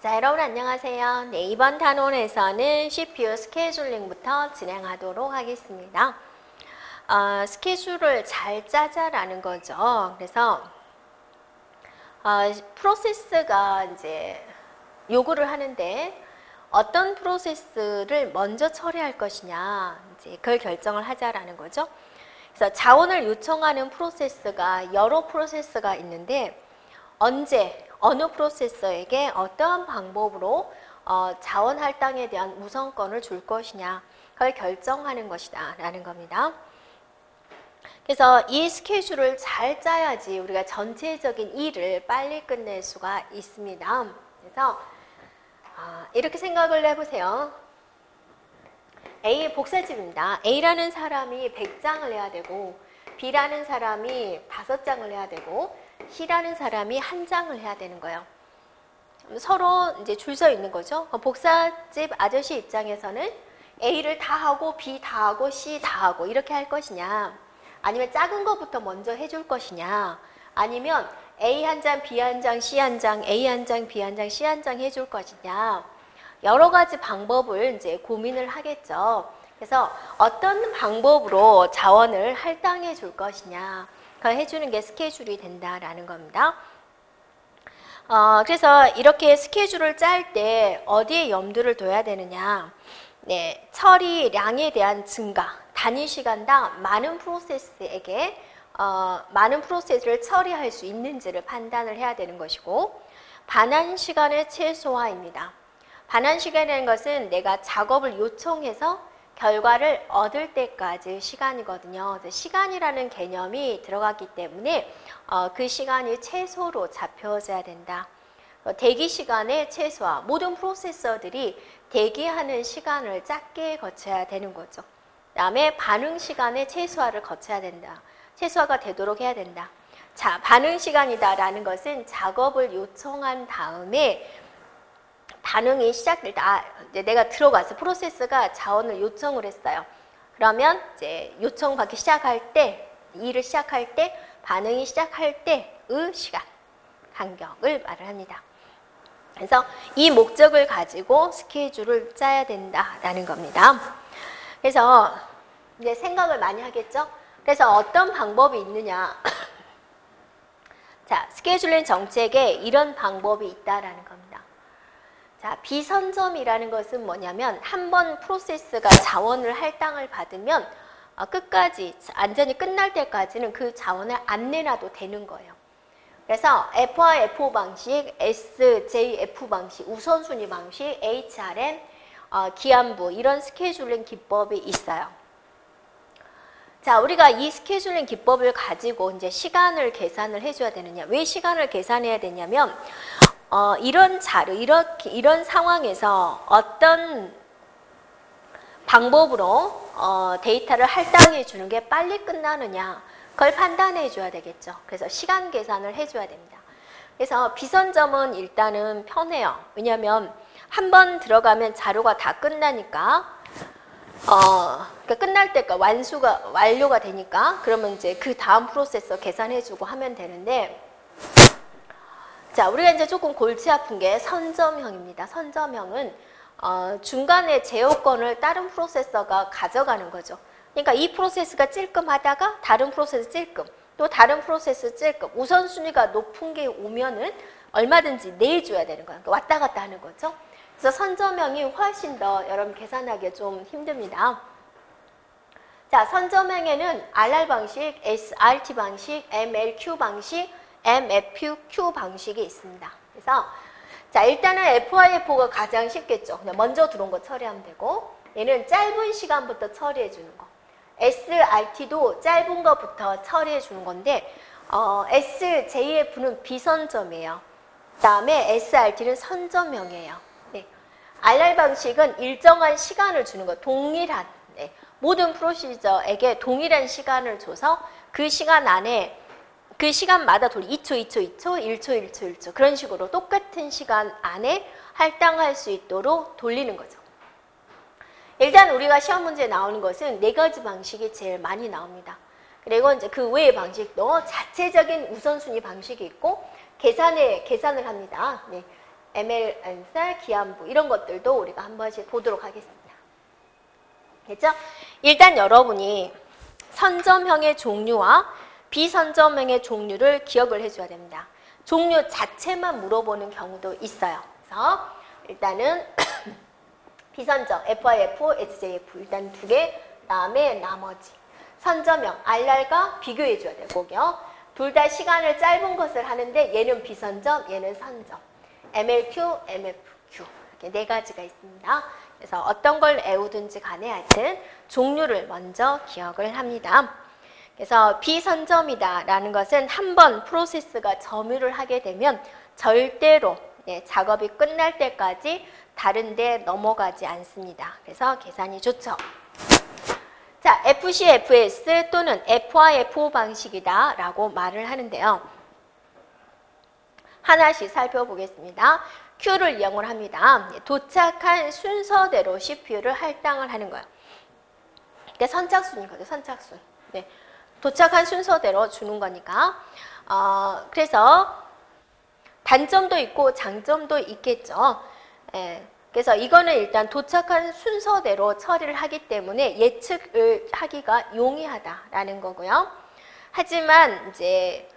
자, 여러분 안녕하세요. 네, 이번 단원에서는 CPU 스케줄링부터 진행하도록 하겠습니다. 스케줄을 잘 짜자라는 거죠. 그래서 프로세스가 이제 요구를 하는데 어떤 프로세스를 먼저 처리할 것이냐, 이제 그걸 결정을 하자라는 거죠. 그래서 자원을 요청하는 프로세스가 여러 프로세스가 있는데 언제 어느 프로세서에게 어떠한 방법으로 자원 할당에 대한 우선권을 줄 것이냐 그걸 결정하는 것이다 라는 겁니다. 그래서 이 스케줄을 잘 짜야지 우리가 전체적인 일을 빨리 끝낼 수가 있습니다. 그래서 이렇게 생각을 해보세요. A 복사집입니다. A라는 사람이 100장을 해야 되고 B라는 사람이 5장을 해야 되고 C라는 사람이 1장을 해야 되는 거예요. 서로 이제 줄 서 있는 거죠. 복사집 아저씨 입장에서는 A를 다 하고 B 다 하고 C 다 하고 이렇게 할 것이냐, 아니면 작은 것부터 먼저 해줄 것이냐, 아니면 A 한 장, B 한 장, C 한 장, A 한 장, B 한 장, C 한 장 해줄 것이냐, 여러 가지 방법을 이제 고민을 하겠죠. 그래서 어떤 방법으로 자원을 할당해 줄 것이냐, 그걸 해주는 게 스케줄이 된다라는 겁니다. 그래서 이렇게 스케줄을 짤 때 어디에 염두를 둬야 되느냐, 네, 처리량에 대한 증가, 단위 시간당 많은 프로세스에게 많은 프로세스를 처리할 수 있는지를 판단을 해야 되는 것이고, 반환 시간의 최소화입니다. 반환 시간이라는 것은 내가 작업을 요청해서 결과를 얻을 때까지 시간이거든요. 시간이라는 개념이 들어갔기 때문에 그 시간이 최소로 잡혀져야 된다. 대기 시간의 최소화, 모든 프로세서들이 대기하는 시간을 짧게 거쳐야 되는 거죠. 그 다음에 반응 시간의 최소화를 거쳐야 된다. 최소화가 되도록 해야 된다. 자, 반응 시간이다라는 것은 작업을 요청한 다음에 반응이 시작될 때, 이제 내가 들어가서 프로세스가 자원을 요청을 했어요. 그러면 이제 요청받기 시작할 때, 일을 시작할 때, 반응이 시작할 때의 시간, 간격을 말을 합니다. 그래서 이 목적을 가지고 스케줄을 짜야 된다라는 겁니다. 그래서 이제 생각을 많이 하겠죠? 그래서 어떤 방법이 있느냐. 자, 스케줄링 정책에 이런 방법이 있다라는 겁니다. 자, 비선점이라는 것은 뭐냐면 한 번 프로세스가 자원을 할당을 받으면 끝까지 완전히 끝날 때까지는 그 자원을 안 내놔도 되는 거예요. 그래서 F와 FO 방식, SJF 방식, 우선순위 방식, HRM, 기한부 이런 스케줄링 기법이 있어요. 자, 우리가 이 스케줄링 기법을 가지고 이제 시간을 계산을 해줘야 되느냐. 왜 시간을 계산해야 되냐면 이런 자료, 이런 상황에서 어떤 방법으로 데이터를 할당해 주는 게 빨리 끝나느냐, 그걸 판단해 줘야 되겠죠. 그래서 시간 계산을 해줘야 됩니다. 그래서 비선점은 일단은 편해요. 왜냐하면 한 번 들어가면 자료가 다 끝나니까, 그러니까 끝날 때가 완료가 되니까, 그러면 이제 그 다음 프로세서 계산해 주고 하면 되는데, 자, 우리가 이제 조금 골치 아픈 게 선점형입니다. 선점형은 중간에 제어권을 다른 프로세서가 가져가는 거죠. 그러니까 이 프로세스가 찔끔하다가 다른 프로세스 찔끔, 또 다른 프로세스 찔끔, 우선순위가 높은 게 오면은 얼마든지 내줘야 되는 거예요. 그러니까 왔다 갔다 하는 거죠. 그래서 선점형이 훨씬 더 여러분 계산하기 좀 힘듭니다. 자, 선점형에는 RR 방식, SRT 방식, MLQ 방식, MFQ 방식이 있습니다. 그래서 자, 일단은 FIFO가 가장 쉽겠죠. 그냥 먼저 들어온 거 처리하면 되고, 얘는 짧은 시간부터 처리해 주는 거. SRT도 짧은 거부터 처리해 주는 건데, SJF는 비선점이에요. 그 다음에 SRT는 선점형이에요. 네. RR 방식은 일정한 시간을 주는 거, 동일한, 네. 모든 프로시저에게 동일한 시간을 줘서 그 시간 안에 그 시간마다 2초, 2초, 2초, 1초, 1초, 1초 그런 식으로 똑같은 시간 안에 할당할 수 있도록 돌리는 거죠. 일단 우리가 시험 문제에 나오는 것은 4가지 방식이 제일 많이 나옵니다. 그리고 이제 그 외의 방식도 자체적인 우선순위 방식이 있고 계산을 합니다. 네. ML 안살, 기한부 이런 것들도 우리가 한 번씩 보도록 하겠습니다. 됐죠? 일단 여러분이 선점형의 종류와 비선점형의 종류를 기억을 해줘야 됩니다. 종류 자체만 물어보는 경우도 있어요. 그래서 일단은 비선점, FIF, SJF 일단 2개, 그다음에 나머지 선점형, RR과 비교해줘야 되고요. 둘 다 시간을 짧은 것을 하는데 얘는 비선점, 얘는 선점. MLQ, MFQ 이렇게 4가지가 있습니다. 그래서 어떤 걸 애우든지 간에 하여튼 종류를 먼저 기억을 합니다. 그래서 비선점이다라는 것은 한번 프로세스가 점유를 하게 되면 절대로 작업이 끝날 때까지 다른 데 넘어가지 않습니다. 그래서 계산이 좋죠. 자, FC, FS 또는 FIFO 방식이다 라고 말을 하는데요. 하나씩 살펴보겠습니다. Q를 이용을 합니다. 도착한 순서대로 CPU를 할당을 하는 거예요. 이게 선착순이거든요. 선착순. 네. 도착한 순서대로 주는 거니까. 그래서 단점도 있고 장점도 있겠죠. 예. 그래서 이거는 일단 도착한 순서대로 처리를 하기 때문에 예측을 하기가 용이하다라는 거고요. 하지만 이제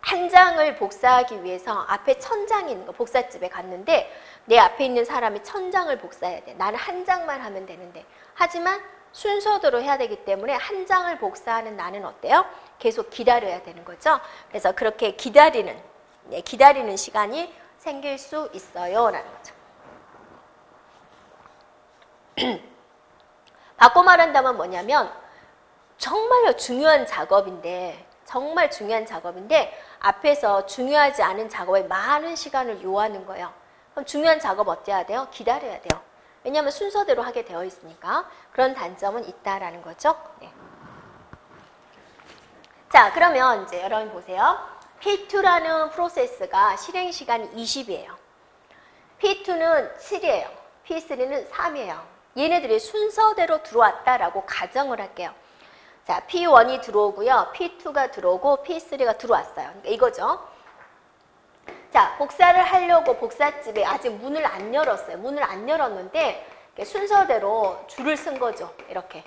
한 장을 복사하기 위해서 앞에 1000장이 있는 거 복사집에 갔는데 내 앞에 있는 사람이 1000장을 복사해야 돼. 나는 한 장만 하면 되는데. 하지만 순서대로 해야 되기 때문에 한 장을 복사하는 나는 어때요? 계속 기다려야 되는 거죠. 그래서 그렇게 기다리는 시간이 생길 수 있어요. 라는 거죠. 바꿔 말한다면 뭐냐면 정말로 중요한 작업인데 앞에서 중요하지 않은 작업에 많은 시간을 요하는 거예요. 그럼 중요한 작업 어때야 돼요? 기다려야 돼요. 왜냐하면 순서대로 하게 되어 있으니까 그런 단점은 있다라는 거죠. 네. 자, 그러면 이제 여러분 보세요. P2라는 프로세스가 실행 시간이 20이에요. P2는 7이에요. P3는 3이에요. 얘네들이 순서대로 들어왔다라고 가정을 할게요. 자, P1이 들어오고요. P2가 들어오고 P3가 들어왔어요. 그러니까 이거죠. 자, 복사를 하려고 복사집에 아직 문을 안 열었어요. 문을 안 열었는데 순서대로 줄을 쓴 거죠. 이렇게.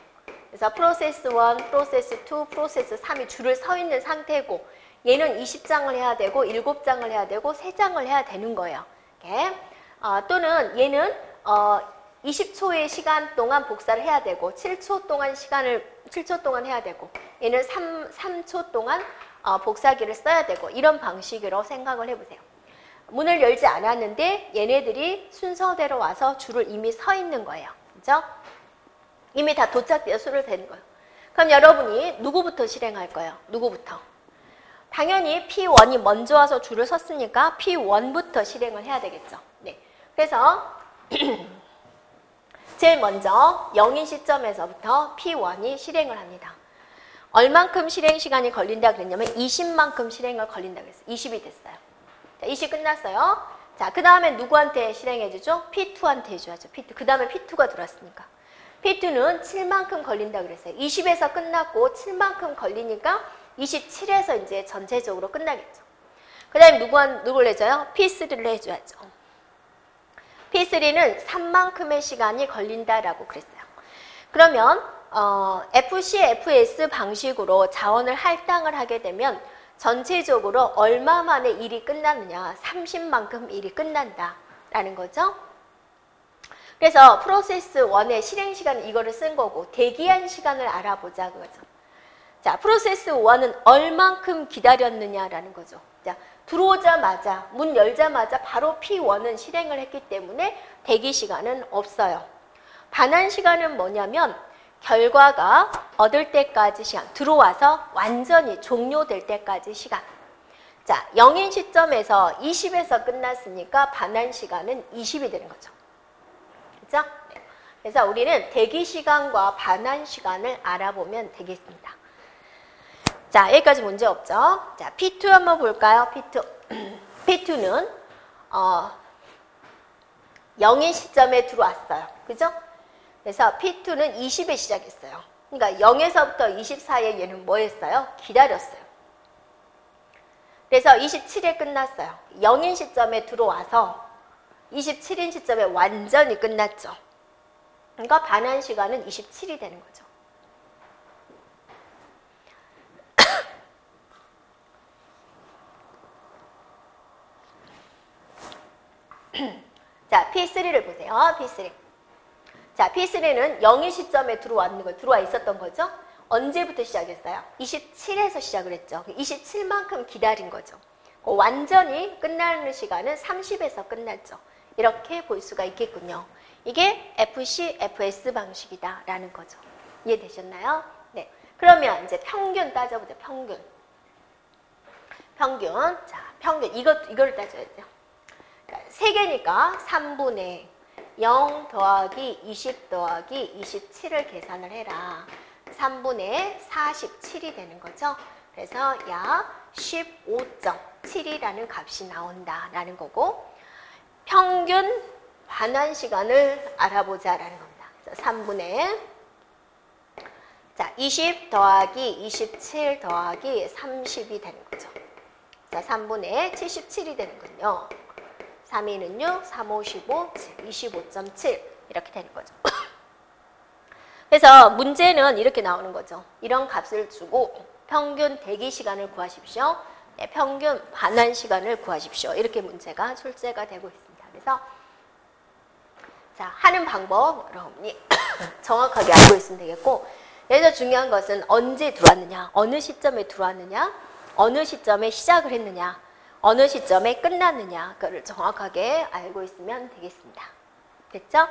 그래서 프로세스 1, 프로세스 2, 프로세스 3이 줄을 서 있는 상태고 얘는 20장을 해야 되고 7장을 해야 되고 3장을 해야 되는 거예요. 이렇게. 또는 얘는 20초의 시간 동안 복사를 해야 되고 7초 동안 해야 되고 얘는 3초 동안 복사기를 써야 되고 이런 방식으로 생각을 해보세요. 문을 열지 않았는데 얘네들이 순서대로 와서 줄을 이미 서 있는 거예요. 그죠? 이미 다 도착되어 수를 되는 거예요. 그럼 여러분이 누구부터 실행할 거예요? 누구부터? 당연히 P1이 먼저 와서 줄을 섰으니까 P1부터 실행을 해야 되겠죠. 네. 그래서 제일 먼저 0인 시점에서부터 P1이 실행을 합니다. 얼만큼 실행 시간이 걸린다 그랬냐면 20만큼 실행을 걸린다 그랬어요. 20이 됐어요. 자, 20 끝났어요. 자, 그 다음에 누구한테 실행해 주죠? P2한테 해줘야죠. P2. 그 다음에 P2가 들어왔으니까. P2는 7만큼 걸린다 그랬어요. 20에서 끝났고 7만큼 걸리니까 27에서 이제 전체적으로 끝나겠죠. 그 다음에 누구를 해줘요? P3를 해줘야죠. P3는 3만큼의 시간이 걸린다라고 그랬어요. 그러면 FC, FS 방식으로 자원을 할당을 하게 되면 전체적으로 얼마 만에 일이 끝나느냐, 30만큼 일이 끝난다라는 거죠. 그래서 프로세스 1의 실행 시간 이거를 쓴 거고 대기한 시간을 알아보자 그거죠. 자, 프로세스 1은 얼만큼 기다렸느냐라는 거죠. 자, 들어오자마자 문 열자마자 바로 P1은 실행을 했기 때문에 대기 시간은 없어요. 반환 시간은 뭐냐면 결과가 얻을 때까지 시간, 들어와서 완전히 종료될 때까지 시간. 자, 0인 시점에서 20에서 끝났으니까 반환 시간은 20이 되는 거죠. 그죠? 네. 그래서 우리는 대기 시간과 반환 시간을 알아보면 되겠습니다. 자, 여기까지 문제 없죠? 자, P2 한번 볼까요? P2. P2는 0인 시점에 들어왔어요. 그죠? 그래서 P2는 20에 시작했어요. 그러니까 0에서부터 20 사이에 얘는 뭐 했어요? 기다렸어요. 그래서 27에 끝났어요. 0인 시점에 들어와서 27인 시점에 완전히 끝났죠. 그러니까 반환 시간은 27이 되는 거죠. 자, P3를 보세요. P3. 자, P3는 0인 시점에 들어와 있었던 거죠. 언제부터 시작했어요? 27에서 시작을 했죠. 27만큼 기다린 거죠. 완전히 끝나는 시간은 30에서 끝났죠. 이렇게 볼 수가 있겠군요. 이게 FC, FS 방식이다라는 거죠. 이해되셨나요? 네. 그러면 이제 평균 따져보자. 평균. 자, 평균. 이걸 따져야죠. 그러니까 3개니까 3분의 0 더하기 20 더하기 27을 계산을 해라. 3분의 47이 되는 거죠. 그래서 약 15.7이라는 값이 나온다라는 거고, 평균 반환 시간을 알아보자라는 겁니다. 그래서 3분의 20 더하기 27 더하기 30이 되는 거죠. 그래서 3분의 77이 되는군요. 3, 2는 6, 3, 5, 15, 25.7 이렇게 되는 거죠. 그래서 문제는 이렇게 나오는 거죠. 이런 값을 주고 평균 대기 시간을 구하십시오. 네, 평균 반환 시간을 구하십시오. 이렇게 문제가 출제가 되고 있습니다. 그래서 자, 하는 방법 여러분이 정확하게 알고 있으면 되겠고, 여기서 중요한 것은 언제 들어왔느냐, 어느 시점에 들어왔느냐, 어느 시점에 시작을 했느냐, 어느 시점에 끝났느냐, 그걸 정확하게 알고 있으면 되겠습니다. 됐죠?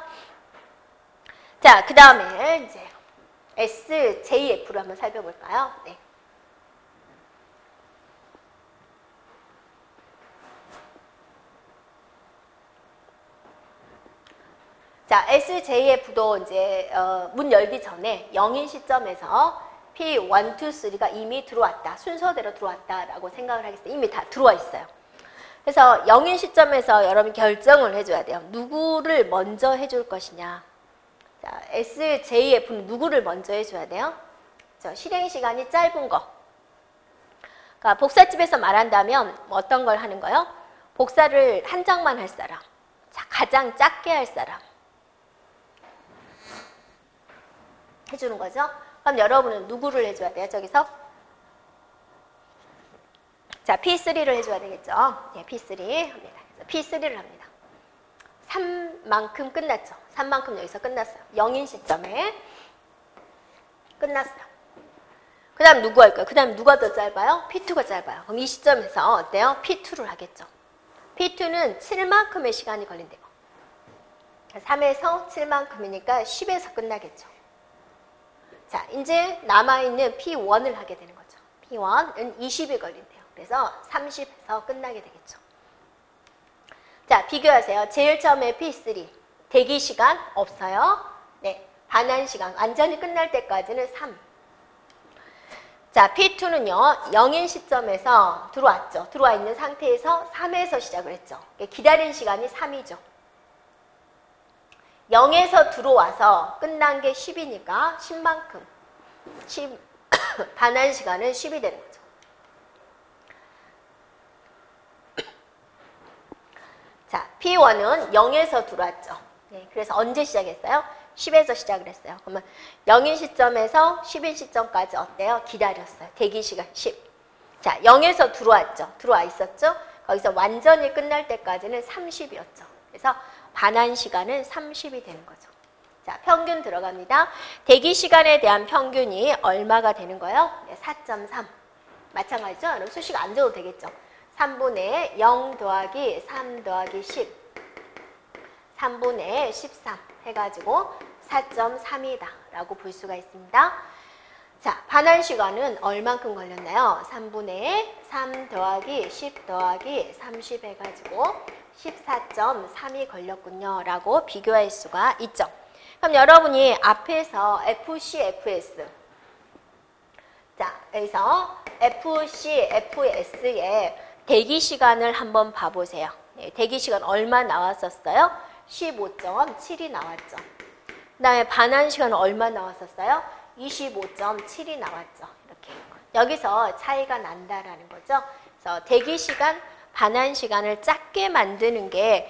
자, 그 다음에 이제 SJF를 한번 살펴볼까요? 네. 자, SJF도 이제 문 열기 전에 0인 시점에서 P1, 2, 3가 이미 들어왔다. 순서대로 들어왔다라고 생각을 하겠어요. 이미 다 들어와 있어요. 그래서 0인 시점에서 여러분 결정을 해줘야 돼요. 누구를 먼저 해줄 것이냐. 자, SJF는 누구를 먼저 해줘야 돼요? 실행 시간이 짧은 거. 그러니까 복사집에서 말한다면 어떤 걸 하는 거요? 복사를 한 장만 할 사람. 자, 가장 작게 할 사람. 해주는 거죠. 그럼 여러분은 누구를 해줘야 돼요? 저기서 자, P3를 해줘야 되겠죠. 네, P3 합니다. P3를 합니다. 3만큼 끝났죠. 3만큼 여기서 끝났어요. 0인 시점에 끝났어요. 그 다음 누구 할까요? 그 다음 누가 더 짧아요? P2가 짧아요. 그럼 이 시점에서 어때요? P2를 하겠죠. P2는 7만큼의 시간이 걸린대요. 3에서 7만큼이니까 10에서 끝나겠죠. 자, 이제 남아있는 P1을 하게 되는 거죠. P1은 20이 걸린대요. 그래서 30에서 끝나게 되겠죠. 자, 비교하세요. 제일 처음에 P3. 대기 시간 없어요. 네, 반환 시간. 완전히 끝날 때까지는 3. 자, P2는요. 0인 시점에서 들어왔죠. 들어와 있는 상태에서 3에서 시작을 했죠. 기다린 시간이 3이죠. 0에서 들어와서 끝난 게 10이니까 10만큼. 10, 반환 시간은 10이 되는 거죠. 자, P1은 0에서 들어왔죠. 네, 그래서 언제 시작했어요? 10에서 시작을 했어요. 그러면 0인 시점에서 10인 시점까지 어때요? 기다렸어요. 대기 시간 10. 자, 0에서 들어왔죠. 들어와 있었죠. 거기서 완전히 끝날 때까지는 30이었죠. 그래서 반환 시간은 30이 되는 거죠. 자, 평균 들어갑니다. 대기 시간에 대한 평균이 얼마가 되는 거예요? 네, 4.3. 마찬가지죠? 그럼 수식 안 줘도 되겠죠. 3분의 0 더하기 3 더하기 10. 3분의 13 해가지고 4.3이다 라고 볼 수가 있습니다. 자, 반환 시간은 얼만큼 걸렸나요? 3분의 3 더하기 10 더하기 30 해가지고 14.3이 걸렸군요 라고 비교할 수가 있죠. 그럼 여러분이 앞에서 FC, FS 자, 여기서 FC, FS의 대기 시간을 한번 봐보세요. 네, 대기 시간 얼마 나왔었어요? 15.7이 나왔죠. 그 다음에 반환 시간은 얼마 나왔었어요? 25.7이 나왔죠. 이렇게. 여기서 차이가 난다라는 거죠. 그래서 대기 시간, 반환 시간을 작게 만드는 게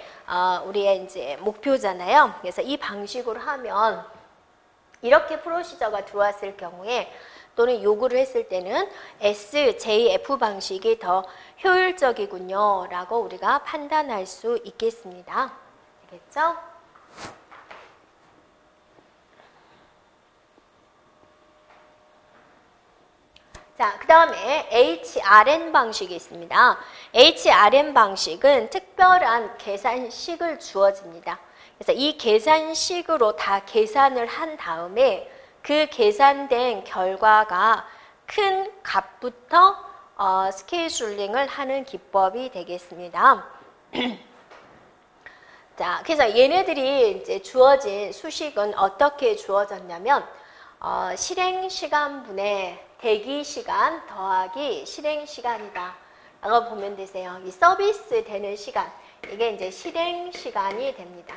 우리의 이제 목표잖아요. 그래서 이 방식으로 하면 이렇게 프로시저가 들어왔을 경우에 또는 요구를 했을 때는 SJF 방식이 더 효율적이군요 라고 우리가 판단할 수 있겠습니다. 알겠죠? 자, 그 다음에 HRN 방식이 있습니다. HRN 방식은 특별한 계산식을 주어집니다. 그래서 이 계산식으로 다 계산을 한 다음에 그 계산된 결과가 큰 값부터 스케줄링을 하는 기법이 되겠습니다. 자, 그래서 얘네들이 이제 주어진 수식은 어떻게 주어졌냐면 실행 시간분의 대기 시간 더하기 실행 시간이다 라고 보면 되세요. 이 서비스 되는 시간, 이게 이제 실행 시간이 됩니다.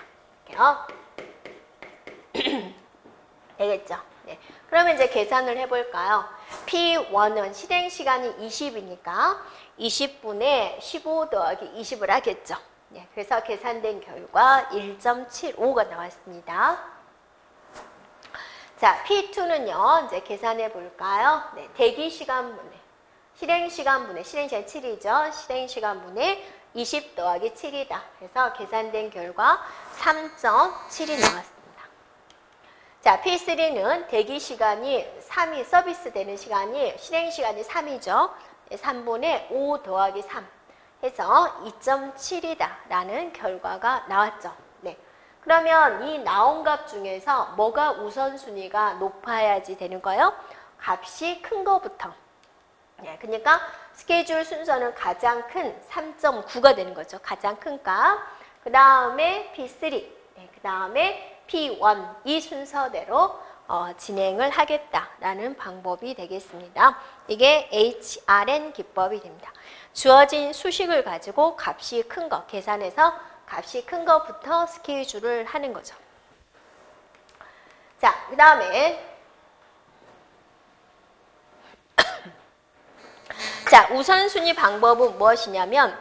되겠죠? 네. 그러면 이제 계산을 해볼까요? P1은 실행 시간이 20이니까 20분의 15 더하기 20을 하겠죠. 네. 그래서 계산된 결과 1.75가 나왔습니다. 자, P2는요, 이제 계산해 볼까요? 네, 대기 시간분의, 실행 시간분의, 실행 시간 7이죠. 실행 시간분의 20 더하기 7이다. 그래서 계산된 결과 3.7이 나왔습니다. 자, P3는 대기 시간이 3이 서비스 되는 시간이, 실행 시간이 3이죠. 3분의 5 더하기 3 해서 2.7이다 라는 결과가 나왔죠. 네. 그러면 이 나온 값 중에서 뭐가 우선순위가 높아야지 되는 거예요? 값이 큰 거부터. 네, 그러니까 스케줄 순서는 가장 큰 3.9가 되는 거죠. 가장 큰 값. 그 다음에 P3, 네, 그 다음에 P1 이 순서대로 진행을 하겠다라는 방법이 되겠습니다. 이게 HRN 기법이 됩니다. 주어진 수식을 가지고 값이 큰 거 계산해서 값이 큰 것부터 스케줄을 하는 거죠. 자, 그 다음에 자, 우선순위 방법은 무엇이냐면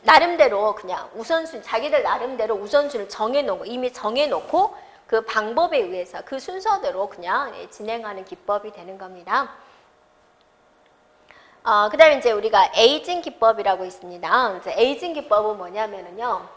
나름대로 그냥 우선순위, 자기들 나름대로 우선순위를 정해놓고 이미 정해놓고 그 방법에 의해서 그 순서대로 그냥 진행하는 기법이 되는 겁니다. 그 다음에 이제 우리가 에이징 기법이라고 있습니다. 이제 에이징 기법은 뭐냐면은요,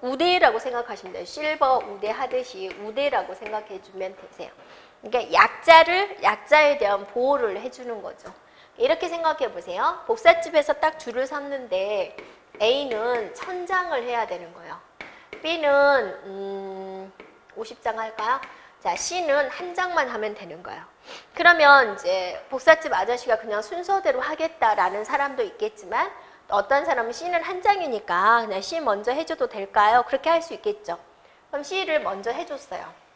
우대라고 생각하시면 돼요. 실버 우대 하듯이 우대라고 생각해 주면 되세요. 그러니까 약자에 대한 보호를 해주는 거죠. 이렇게 생각해 보세요. 복사집에서 딱 줄을 섰는데 A는 1000장을 해야 되는 거예요. B는 50장 할까요? 자, C는 한 장만 하면 되는 거예요. 그러면 이제 복사집 아저씨가 그냥 순서대로 하겠다라는 사람도 있겠지만 어떤 사람은 C는 한 장이니까 그냥 C 먼저 해줘도 될까요? 그렇게 할 수 있겠죠. 그럼 C를 먼저 해줬어요.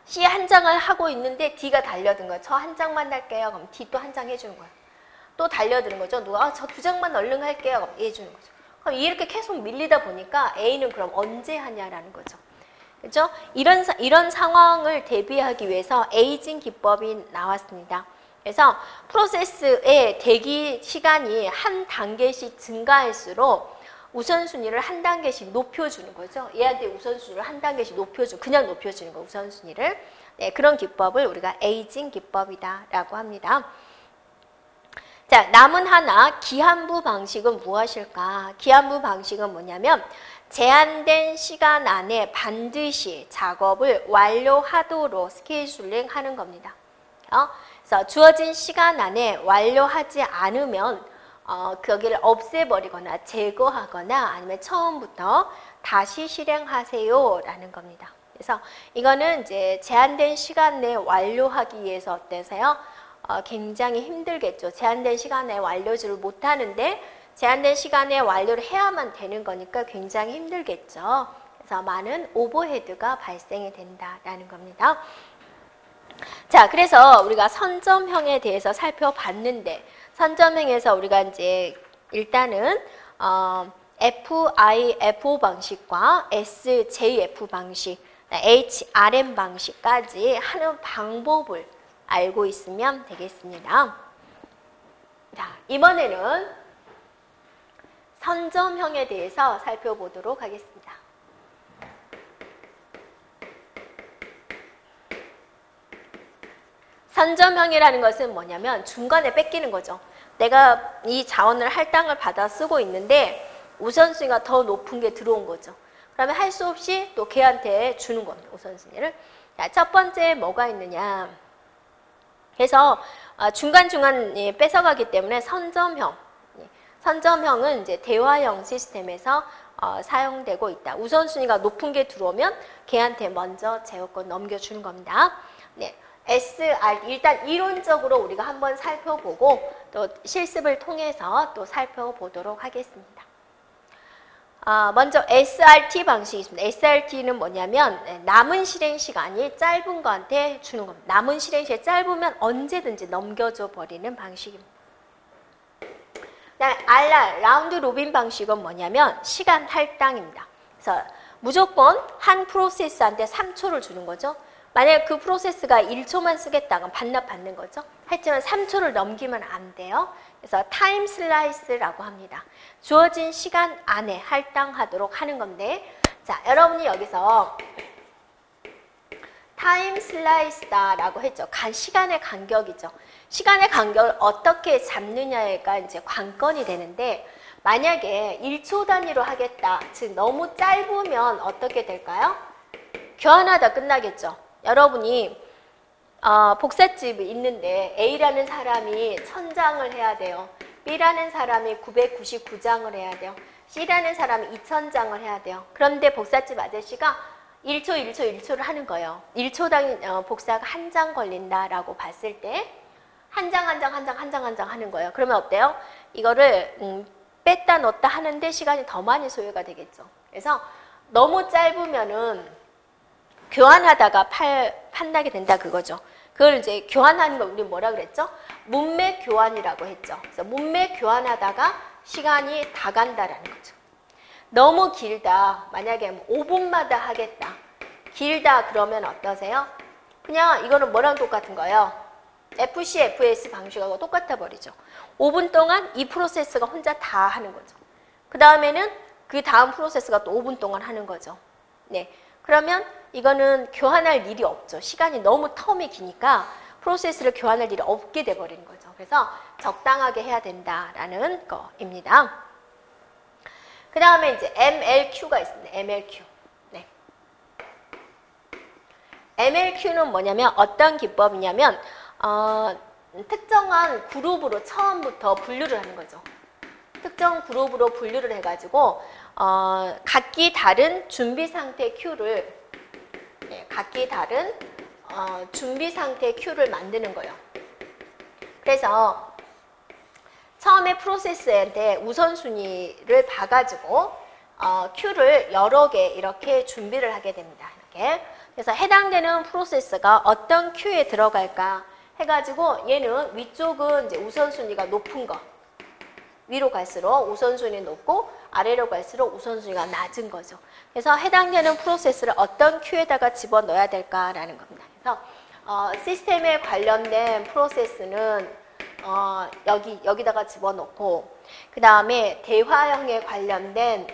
C 한 장을 하고 있는데 D가 달려든 거예요. 저 한 장만 할게요. 그럼 D 또 한 장 해주는 거예요. 또 달려드는 거죠. 누가 저 2장만 얼른 할게요. 그럼 해주는 거죠. 그럼 이렇게 계속 밀리다 보니까 A는 그럼 언제 하냐라는 거죠. 그렇죠? 이런 상황을 대비하기 위해서 에이징 기법이 나왔습니다. 그래서 프로세스의 대기 시간이 한 단계씩 증가할수록 우선순위를 한 단계씩 높여주는 거죠. 얘한테 우선순위를 한 단계씩 그냥 높여주는 거 우선순위를. 네, 그런 기법을 우리가 에이징 기법이다라고 합니다. 자, 남은 하나 기한부 방식은 무엇일까? 기한부 방식은 뭐냐면 제한된 시간 안에 반드시 작업을 완료하도록 스케줄링 하는 겁니다. 그래서 주어진 시간 안에 완료하지 않으면 거기를 없애버리거나 제거하거나 아니면 처음부터 다시 실행하세요 라는 겁니다. 그래서 이거는 이제 제한된 시간 내에 완료하기 위해서 어때서요? 굉장히 힘들겠죠. 제한된 시간에 완료를 못하는데 제한된 시간에 완료를 해야만 되는 거니까 굉장히 힘들겠죠. 그래서 많은 오버헤드가 발생이 된다라는 겁니다. 자, 그래서 우리가 선점형에 대해서 살펴봤는데 선점형에서 우리가 이제 일단은 FIFO 방식과 SJF 방식, HRM 방식까지 하는 방법을 알고 있으면 되겠습니다. 자, 이번에는 선점형에 대해서 살펴보도록 하겠습니다. 선점형이라는 것은 뭐냐면 중간에 뺏기는 거죠. 내가 이 자원을 할당을 받아 쓰고 있는데 우선순위가 더 높은 게 들어온 거죠. 그러면 할 수 없이 또 걔한테 주는 겁니다. 우선순위를. 자, 첫 번째 뭐가 있느냐. 그래서 중간중간 뺏어가기 때문에 선점형. 선점형은 이제 대화형 시스템에서 사용되고 있다. 우선순위가 높은 게 들어오면 걔한테 먼저 제어권 넘겨주는 겁니다. 네. SR, 일단 이론적으로 우리가 한번 살펴보고 또 실습을 통해서 또 살펴보도록 하겠습니다. 먼저 SRT 방식이 있습니다. SRT는 뭐냐면 남은 실행 시간이 짧은 거한테 주는 겁니다. 남은 실행 시간이 짧으면 언제든지 넘겨줘 버리는 방식입니다. 그다음에 RR, 라운드 로빈 방식은 뭐냐면 시간 할당입니다. 그래서 무조건 한 프로세스한테 3초를 주는 거죠. 만약에 그 프로세스가 1초만 쓰겠다면 반납받는 거죠. 하지만 3초를 넘기면 안 돼요. 그래서 타임 슬라이스라고 합니다. 주어진 시간 안에 할당하도록 하는 건데, 자, 여러분이 여기서 타임 슬라이스다라고 했죠. 시간의 간격이죠. 시간의 간격을 어떻게 잡느냐가 이제 관건이 되는데, 만약에 1초 단위로 하겠다. 즉 너무 짧으면 어떻게 될까요? 교환하다 끝나겠죠. 여러분이 복사집이 있는데 A라는 사람이 1000장을 해야 돼요. B라는 사람이 999장을 해야 돼요. C라는 사람이 2000장을 해야 돼요. 그런데 복사집 아저씨가 1초를 하는 거예요. 1초당 복사가 1장 걸린다라고 봤을 때 한 장 하는 거예요. 그러면 어때요? 이거를 뺐다 넣었다 하는데 시간이 더 많이 소요가 되겠죠. 그래서 너무 짧으면은 교환하다가 판나게 된다 그거죠. 그걸 이제 교환하는 걸 우리 뭐라 그랬죠? 문맥 교환이라고 했죠. 그래서 문맥 교환하다가 시간이 다 간다라는 거죠. 너무 길다. 만약에 5분마다 하겠다. 길다 그러면 어떠세요? 그냥 이거는 뭐랑 똑같은 거예요? FC, FS 방식하고 똑같아 버리죠. 5분 동안 이 프로세스가 혼자 다 하는 거죠. 그 다음에는 그 다음 프로세스가 또 5분 동안 하는 거죠. 네. 그러면 이거는 교환할 일이 없죠. 시간이 너무 텀이 기니까 프로세스를 교환할 일이 없게 돼버리는 거죠. 그래서 적당하게 해야 된다라는 거입니다. 그 다음에 이제 MLQ가 있습니다. MLQ. 네. MLQ는 뭐냐면 어떤 기법이냐면 특정한 그룹으로 처음부터 분류를 하는 거죠. 특정 그룹으로 분류를 해가지고 각기 다른 준비 상태 Q를 각기 다른 준비 상태 Q를 만드는 거예요. 그래서 처음에 프로세스한테 우선순위를 봐가지고 Q를 여러 개 이렇게 준비를 하게 됩니다. 이렇게. 그래서 해당되는 프로세스가 어떤 Q에 들어갈까 해가지고 얘는 위쪽은 이제 우선순위가 높은 거. 위로 갈수록 우선순위 높고 아래로 갈수록 우선순위가 낮은 거죠. 그래서 해당되는 프로세스를 어떤 큐에다가 집어넣어야 될까라는 겁니다. 그래서 시스템에 관련된 프로세스는 여기다가 집어넣고 그 다음에 대화형에 관련된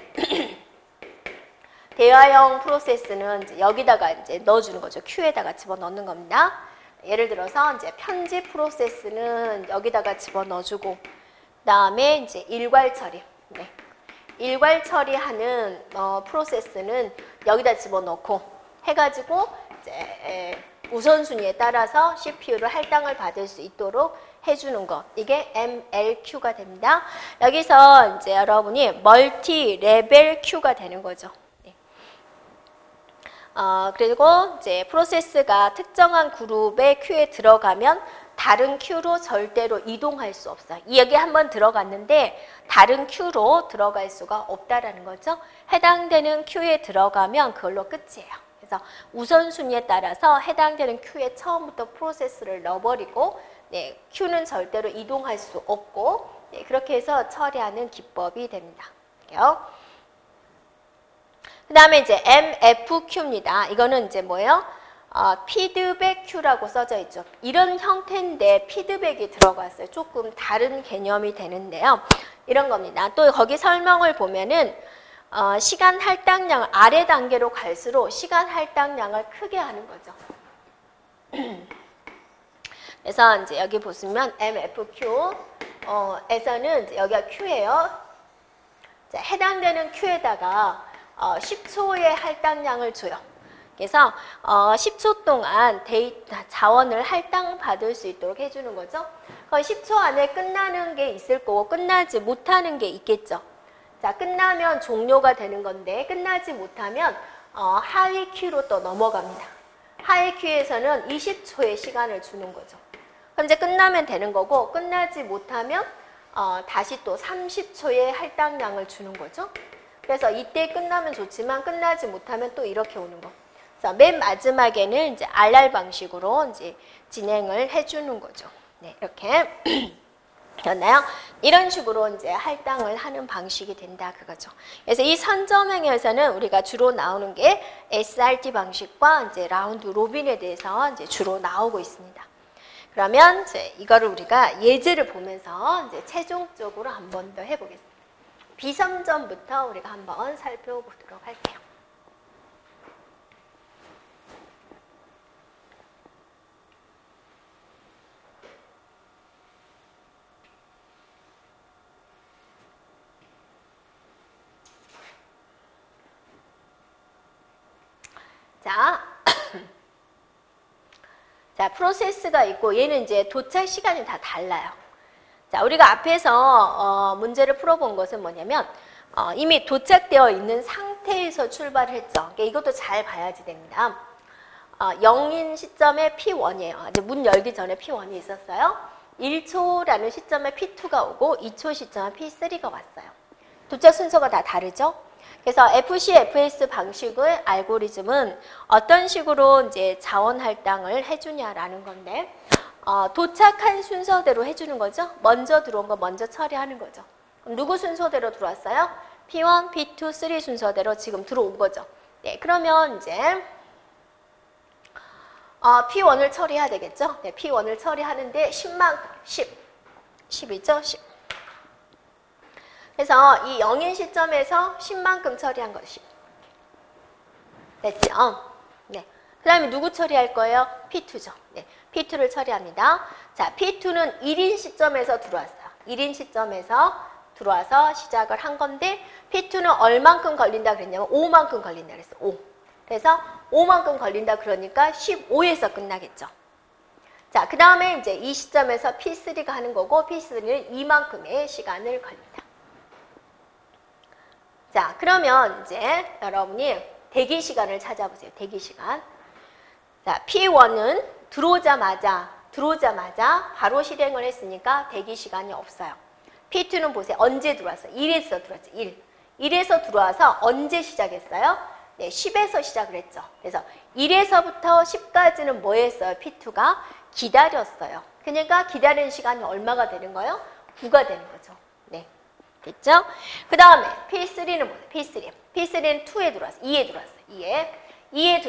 대화형 프로세스는 이제 여기다가 이제 넣어주는 거죠. 큐에다가 집어넣는 겁니다. 예를 들어서 이제 편집 프로세스는 여기다가 집어넣어주고 그 다음에 이제 일괄 처리. 네. 일괄 처리하는 프로세스는 여기다 집어넣고 해가지고 이제 우선순위에 따라서 CPU를 할당을 받을 수 있도록 해주는 것. 이게 MLQ가 됩니다. 여기서 이제 여러분이 멀티 레벨 Q가 되는 거죠. 네. 그리고 이제 프로세스가 특정한 그룹의 Q에 들어가면 다른 Q로 절대로 이동할 수 없어요. 여기 한번 들어갔는데 다른 Q로 들어갈 수가 없다라는 거죠. 해당되는 Q에 들어가면 그걸로 끝이에요. 그래서 우선순위에 따라서 해당되는 Q에 처음부터 프로세스를 넣어버리고 네, Q는 절대로 이동할 수 없고 네, 그렇게 해서 처리하는 기법이 됩니다. 그 다음에 이제 MFQ입니다. 이거는 이제 뭐예요? 피드백 Q라고 써져 있죠. 이런 형태인데 피드백이 들어갔어요. 조금 다른 개념이 되는데요. 이런 겁니다. 또 거기 설명을 보면은 시간 할당량을 아래 단계로 갈수록 시간 할당량을 크게 하는 거죠. 그래서 이제 여기 보시면 MFQ 에서는 여기가 Q예요. 자, 해당되는 Q에다가 10초의 할당량을 줘요. 그래서 10초 동안 자원을 할당받을 수 있도록 해주는 거죠. 거의 10초 안에 끝나는 게 있을 거고 끝나지 못하는 게 있겠죠. 자, 끝나면 종료가 되는 건데 끝나지 못하면 하위 Q로 또 넘어갑니다. 하위 Q에서는 20초의 시간을 주는 거죠. 그럼 이제 끝나면 되는 거고 끝나지 못하면 다시 또 30초의 할당량을 주는 거죠. 그래서 이때 끝나면 좋지만 끝나지 못하면 또 이렇게 오는 거. 그래서 맨 마지막에는 이제 RR 방식으로 이제 진행을 해주는 거죠. 네, 이렇게 됐나요? 이런 식으로 이제 할당을 하는 방식이 된다 그거죠. 그래서 이 선점행에서는 우리가 주로 나오는 게 SRT 방식과 이제 라운드 로빈에 대해서 이제 주로 나오고 있습니다. 그러면 이제 이거를 우리가 예제를 보면서 이제 최종적으로 한 번 더 해보겠습니다. 비선점부터 우리가 한번 살펴보도록 할게요. 자, 프로세스가 있고 얘는 이제 도착 시간이 다 달라요. 자, 우리가 앞에서 문제를 풀어본 것은 뭐냐면 이미 도착되어 있는 상태에서 출발을 했죠. 그러니까 이것도 잘 봐야지 됩니다. 0인 시점에 P1이에요. 이제 문 열기 전에 P1이 있었어요. 1초라는 시점에 P2가 오고 2초 시점에 P3가 왔어요. 도착 순서가 다 다르죠. 그래서 FC, FS 방식의 알고리즘은 어떤 식으로 이제 자원 할당을 해주냐라는 건데, 도착한 순서대로 해주는 거죠. 먼저 들어온 거 먼저 처리하는 거죠. 그럼 누구 순서대로 들어왔어요? P1, P2, 3 순서대로 지금 들어온 거죠. 네, 그러면 이제 P1을 처리해야 되겠죠. 네, P1을 처리하는데 10이죠. 10. 그래서 이 0인 시점에서 10만큼 처리한 것이 됐죠? 네. 그 다음에 누구 처리할 거예요? P2죠. 네. P2를 처리합니다. 자, P2는 1인 시점에서 들어왔어요. 1인 시점에서 들어와서 시작을 한 건데 P2는 얼만큼 걸린다 그랬냐면 5만큼 걸린다 그랬어. 5. 그래서 5만큼 걸린다 그러니까 15에서 끝나겠죠. 자, 그 다음에 이제 이 시점에서 P3가 하는 거고 P3는 2만큼의 시간을 걸린다. 자, 그러면 이제 여러분이 대기 시간을 찾아보세요. 대기 시간. 자, P1은 들어오자마자 바로 실행을 했으니까 대기 시간이 없어요. P2는 보세요. 언제 들어왔어요? 1에서 들어왔죠. 1. 1에서 들어와서 언제 시작했어요? 네, 10에서 시작을 했죠. 그래서 1에서부터 10까지는 뭐 했어요? P2가 기다렸어요. 그러니까 기다리는 시간이 얼마가 되는 거예요? 9가 되는 거죠. 네. 됐죠? 그 다음에 P3는 뭐예요? P3는 2에 들어왔어. 2에 들어왔어요. 2에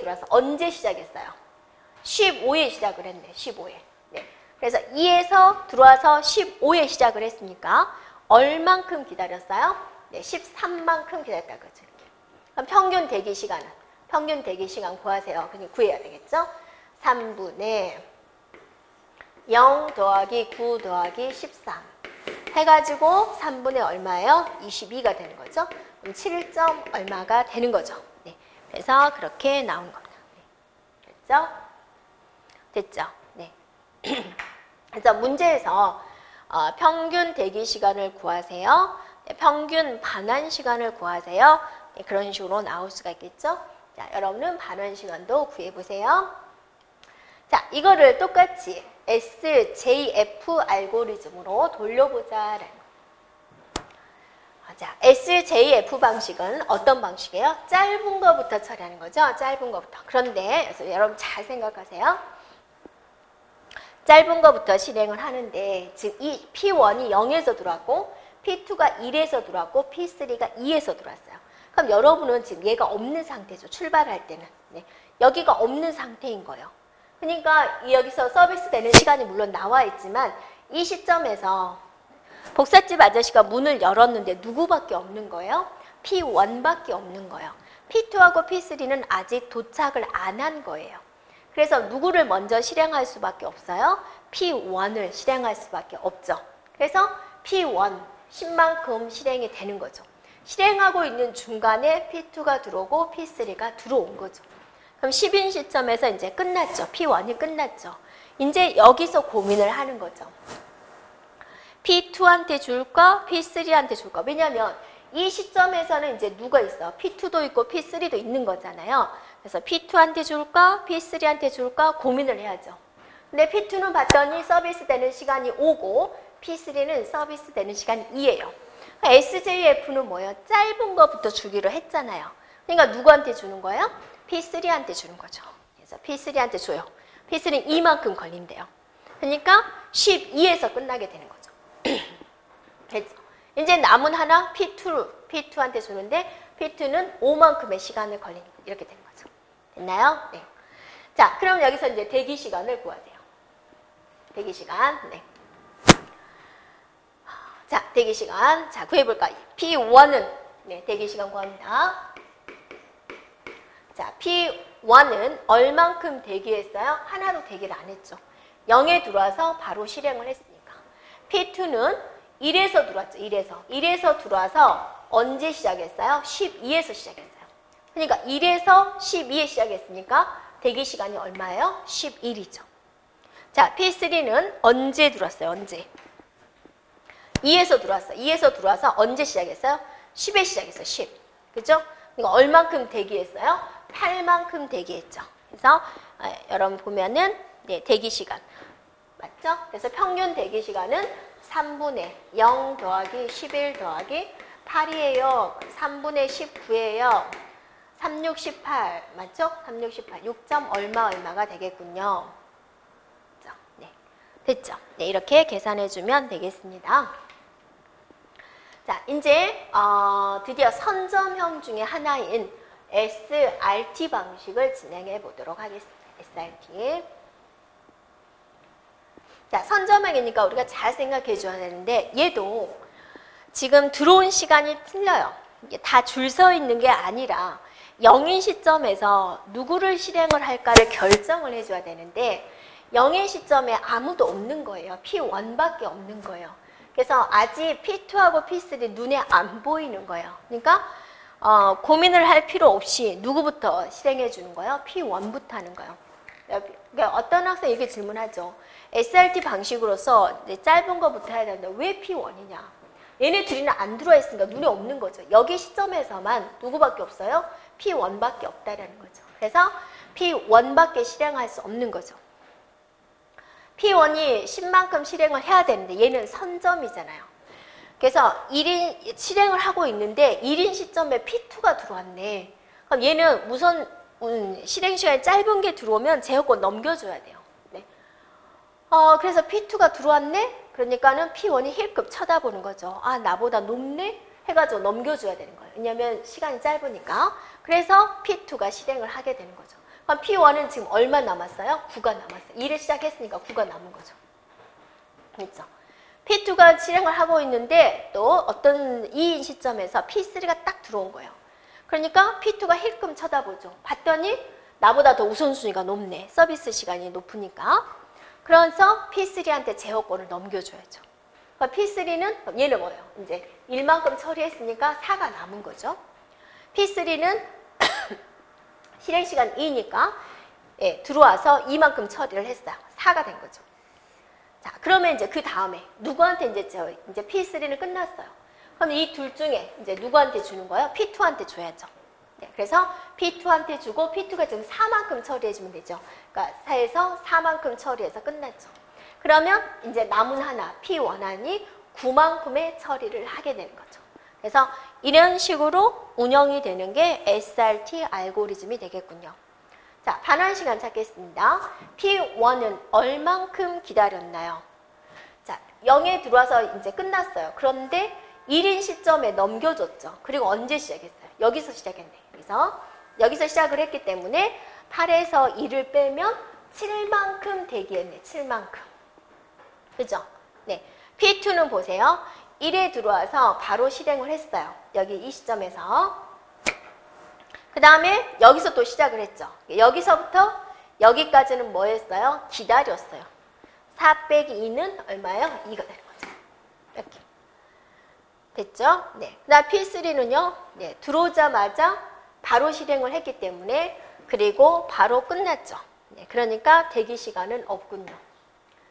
들어와서 언제 시작했어요? 15에 시작을 했네. 15에. 네. 그래서 2에서 들어와서 15에 시작을 했으니까 얼만큼 기다렸어요? 네, 13만큼 기다렸다 그죠. 그럼 평균 대기 시간 구하세요. 그냥 구해야 되겠죠? 3분의 0 더하기 9 더하기 13 해가지고 3분의 얼마예요? 22가 되는 거죠. 그럼 7점 얼마가 되는 거죠. 네. 그래서 그렇게 나온 겁니다. 네. 됐죠? 됐죠? 네. 그래서 문제에서 평균 대기 시간을 구하세요. 네. 평균 반환 시간을 구하세요. 네. 그런 식으로 나올 수가 있겠죠? 자, 여러분은 반환 시간도 구해보세요. 자, 이거를 똑같이 SJF 알고리즘으로 돌려보자. 자, SJF 방식은 어떤 방식이에요? 짧은 거부터 처리하는 거죠. 짧은 거부터. 그런데 여러분 잘 생각하세요. 짧은 거부터 실행을 하는데 지금 이 P1이 0에서 들어왔고 P2가 1에서 들어왔고 P3가 2에서 들어왔어요. 그럼 여러분은 지금 얘가 없는 상태죠. 출발할 때는. 네. 여기가 없는 상태인 거예요. 그러니까 여기서 서비스 되는 시간이 물론 나와 있지만 이 시점에서 복사집 아저씨가 문을 열었는데 누구밖에 없는 거예요? P1밖에 없는 거예요. P2하고 P3는 아직 도착을 안 한 거예요. 그래서 누구를 먼저 실행할 수밖에 없어요? P1을 실행할 수밖에 없죠. 그래서 P1, 10만큼 실행이 되는 거죠. 실행하고 있는 중간에 P2가 들어오고 P3가 들어온 거죠. 그럼 10인 시점에서 이제 끝났죠. P1이 끝났죠. 이제 여기서 고민을 하는 거죠. P2한테 줄까? P3한테 줄까? 왜냐하면 이 시점에서는 이제 누가 있어? P2도 있고 P3도 있는 거잖아요. 그래서 P2한테 줄까? P3한테 줄까? 고민을 해야죠. 근데 P2는 봤더니 서비스 되는 시간이 5고 P3는 서비스 되는 시간이 2예요. SJF는 뭐예요? 짧은 거부터 주기로 했잖아요. 그러니까 누구한테 주는 거예요? P3한테 주는 거죠. 그래서 P3한테 줘요. P3는 이만큼 걸린대요. 그러니까 12에서 끝나게 되는 거죠. 됐죠? 이제 남은 하나 P2한테 주는데 P2는 5만큼의 시간을 걸리니까 이렇게 되는 거죠. 됐나요? 네. 자, 그럼 여기서 이제 대기 시간을 구하세요. 대기 시간. 네. 자, 대기 시간. 자, 구해볼까요? P1은 네, 대기 시간 구합니다. 자, P1은 얼만큼 대기했어요? 하나도 대기를 안 했죠. 0에 들어와서 바로 실행을 했으니까. P2는 1에서 들어왔죠. 1에서 들어와서 언제 시작했어요? 12에서 시작했어요. 그러니까 1에서 12에 시작했으니까 대기 시간이 얼마예요? 11이죠. 자, P3는 언제 들어왔어요? 언제? 2에서 들어왔어요. 2에서 들어와서 언제 시작했어요? 10에 시작했어요. 10. 그죠? 그러니까 얼만큼 대기했어요? 8만큼 대기했죠. 그래서 여러분 보면은 네, 대기 시간. 맞죠? 그래서 평균 대기 시간은 3분의 0 더하기 11 더하기 8이에요. 3분의 19예요. 36, 18. 맞죠? 36, 18. 6점 얼마가 되겠군요. 네. 됐죠? 네, 이렇게 계산해주면 되겠습니다. 자, 이제 드디어 선점형 중에 하나인 SRT 방식을 진행해 보도록 하겠습니다. SRT. 자, 선점형이니까 우리가 잘 생각해 줘야 되는데 얘도 지금 들어온 시간이 틀려요. 다 줄 서 있는 게 아니라 0인 시점에서 누구를 실행을 할까를 결정을 해줘야 되는데 0인 시점에 아무도 없는 거예요. P1밖에 없는 거예요. 그래서 아직 P2하고 P3 눈에 안 보이는 거예요. 그러니까 고민을 할 필요 없이 누구부터 실행해 주는 거예요? P1부터 하는 거예요. 그러니까 어떤 학생이 이렇게 질문하죠. SRT 방식으로서 짧은 거부터 해야 되는데 왜 P1이냐? 얘네들이는 안 들어와 있으니까 눈에 없는 거죠. 여기 시점에서만 누구밖에 없어요? P1밖에 없다라는 거죠. 그래서 P1밖에 실행할 수 없는 거죠. P1이 10만큼 실행을 해야 되는데 얘는 선점이잖아요. 그래서 1인 실행을 하고 있는데 1인 시점에 P2가 들어왔네. 그럼 얘는 우선 실행 시간이 짧은 게 들어오면 제어권 넘겨줘야 돼요. 네. 그래서 P2가 들어왔네? 그러니까는 P1이 힐끔 쳐다보는 거죠. 아, 나보다 높네? 해가지고 넘겨줘야 되는 거예요. 왜냐면 시간이 짧으니까. 그래서 P2가 실행을 하게 되는 거죠. 그럼 P1은 지금 얼마 남았어요? 9가 남았어요. 2를 시작했으니까 9가 남은 거죠. 그렇죠? P2가 실행을 하고 있는데 또 어떤 2인 시점에서 P3가 딱 들어온 거예요. 그러니까 P2가 힐끔 쳐다보죠. 봤더니 나보다 더 우선순위가 높네. 서비스 시간이 높으니까. 그래서 P3한테 제어권을 넘겨줘야죠. 그러니까 P3는 얘는 뭐예요? 이제 1만큼 처리했으니까 4가 남은 거죠. P3는 실행 시간 2니까 예, 들어와서 2만큼 처리를 했어요. 4가 된 거죠. 자, 그러면 이제 그 다음에 누구한테 이제 P3는 끝났어요. 그럼 이 둘 중에 이제 누구한테 주는 거예요? P2한테 줘야죠. 네, 그래서 P2한테 주고 P2가 지금 4만큼 처리해주면 되죠. 그러니까 4에서 4만큼 처리해서 끝났죠. 그러면 이제 남은 하나 P1안이 9만큼의 처리를 하게 되는 거죠. 그래서 이런 식으로 운영이 되는 게 SRT 알고리즘이 되겠군요. 자, 반환 시간 찾겠습니다. P1은 얼만큼 기다렸나요? 자, 0에 들어와서 이제 끝났어요. 그런데 1인 시점에 넘겨줬죠. 그리고 언제 시작했어요? 여기서 시작했네. 여기서 시작을 했기 때문에 8에서 2를 빼면 7만큼 대기했네. 7만큼. 그죠? 네. P2는 보세요. 1에 들어와서 바로 실행을 했어요. 여기 이 시점에서. 그 다음에 여기서 또 시작을 했죠. 여기서부터 여기까지는 뭐 했어요? 기다렸어요. 4 빼기 2는 얼마예요? 2가 되는 거죠. 이렇게. 됐죠? 네. 그 다음 P3는요. 네. 들어오자마자 바로 실행을 했기 때문에 그리고 바로 끝났죠. 네. 그러니까 대기 시간은 없군요.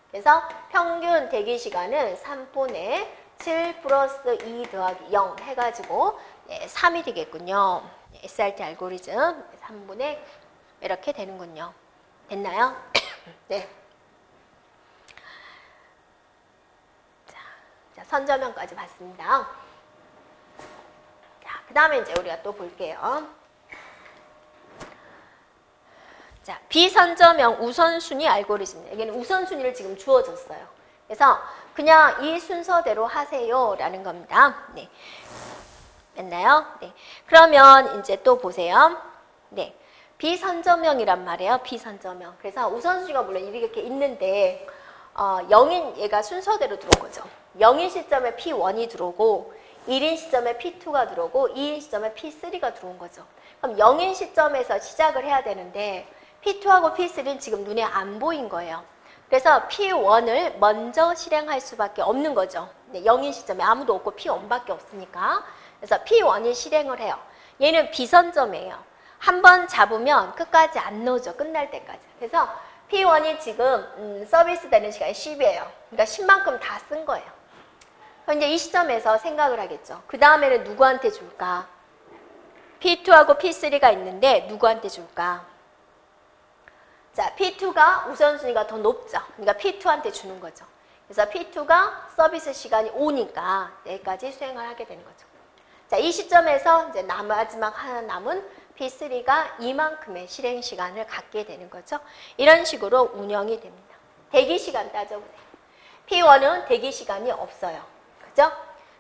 그래서 평균 대기 시간은 3분의 7 플러스 2 더하기 0 해가지고 네, 3이 되겠군요. SRT 알고리즘 3분의 이렇게 되는군요. 됐나요? 네. 자, 선저명까지 봤습니다. 자, 그 다음에 이제 우리가 또 볼게요. 자, 비선저명 우선순위 알고리즘. 여기는 우선순위를 지금 주어졌어요. 그래서 그냥 이 순서대로 하세요라는 겁니다. 네. 됐나요? 네. 그러면 이제 또 보세요. 네. 비선저명이란 말이에요. 비선저명. 그래서 우선순위가 물론 이렇게 있는데 0인 얘가 순서대로 들어온 거죠. 0인 시점에 P1이 들어오고 1인 시점에 P2가 들어오고 2인 시점에 P3가 들어온 거죠. 그럼 0인 시점에서 시작을 해야 되는데 P2하고 P3는 지금 눈에 안 보인 거예요. 그래서 P1을 먼저 실행할 수밖에 없는 거죠. 네, 0인 시점에 아무도 없고 P1밖에 없으니까. 그래서 P1이 실행을 해요. 얘는 비선점이에요. 한번 잡으면 끝까지 안 나오죠. 끝날 때까지. 그래서 P1이 지금 서비스 되는 시간이 10이에요. 그러니까 10만큼 다 쓴 거예요. 그럼 이제 이 시점에서 생각을 하겠죠. 그 다음에는 누구한테 줄까? P2하고 P3가 있는데 누구한테 줄까? 자, P2가 우선순위가 더 높죠. 그러니까 P2한테 주는 거죠. 그래서 P2가 서비스 시간이 5니까 여기까지 수행을 하게 되는 거죠. 자, 이 시점에서 이제 마지막 하나 남은 P3가 이만큼의 실행 시간을 갖게 되는 거죠. 이런 식으로 운영이 됩니다. 대기 시간 따져보세요. P1은 대기 시간이 없어요. 그죠?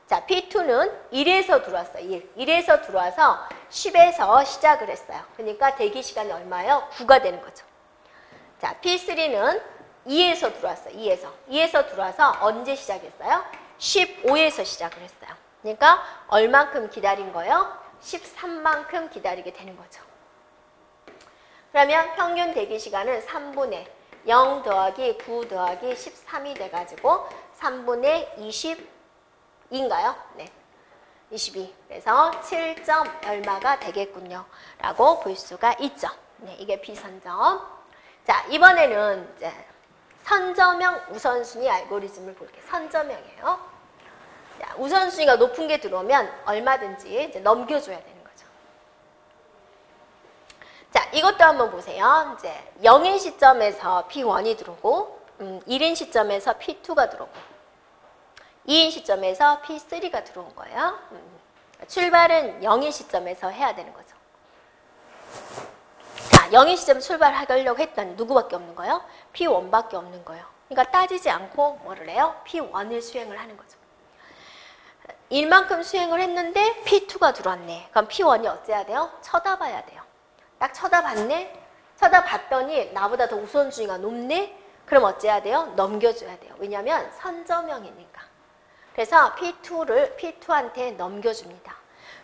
자, P2는 1에서 들어왔어요. 1에서 들어와서 10에서 시작을 했어요. 그러니까 대기 시간이 얼마예요? 9가 되는 거죠. 자, P3는 2에서 들어왔어요. 2에서 들어와서 언제 시작했어요? 15에서 시작을 했어요. 그러니까 얼만큼 기다린 거예요? 13만큼 기다리게 되는 거죠. 그러면 평균 대기 시간은 3분의 0 더하기 9 더하기 13이 돼가지고 3분의 22인가요? 네. 22. 그래서 7점 얼마가 되겠군요. 라고 볼 수가 있죠. 네, 이게 비선점. 자, 이번에는 이제 선저명 우선순위 알고리즘을 볼게요. 선저명이에요. 자, 우선순위가 높은 게 들어오면 얼마든지 이제 넘겨줘야 되는 거죠. 자, 이것도 한번 보세요. 이제 0인 시점에서 P1이 들어오고 1인 시점에서 P2가 들어오고 2인 시점에서 P3가 들어온 거예요. 출발은 0인 시점에서 해야 되는 거죠. 자, 0인 시점 출발하려고 했더니 누구밖에 없는 거예요? P1밖에 없는 거예요. 그러니까 따지지 않고 뭐를 해요? P1을 수행을 하는 거죠. 1만큼 수행을 했는데 P2가 들어왔네. 그럼 P1이 어째야 돼요? 쳐다봐야 돼요. 딱 쳐다봤네? 쳐다봤더니 나보다 더 우선순위가 높네? 그럼 어째야 돼요? 넘겨줘야 돼요. 왜냐하면 선저명이니까. 그래서 P2한테 넘겨줍니다.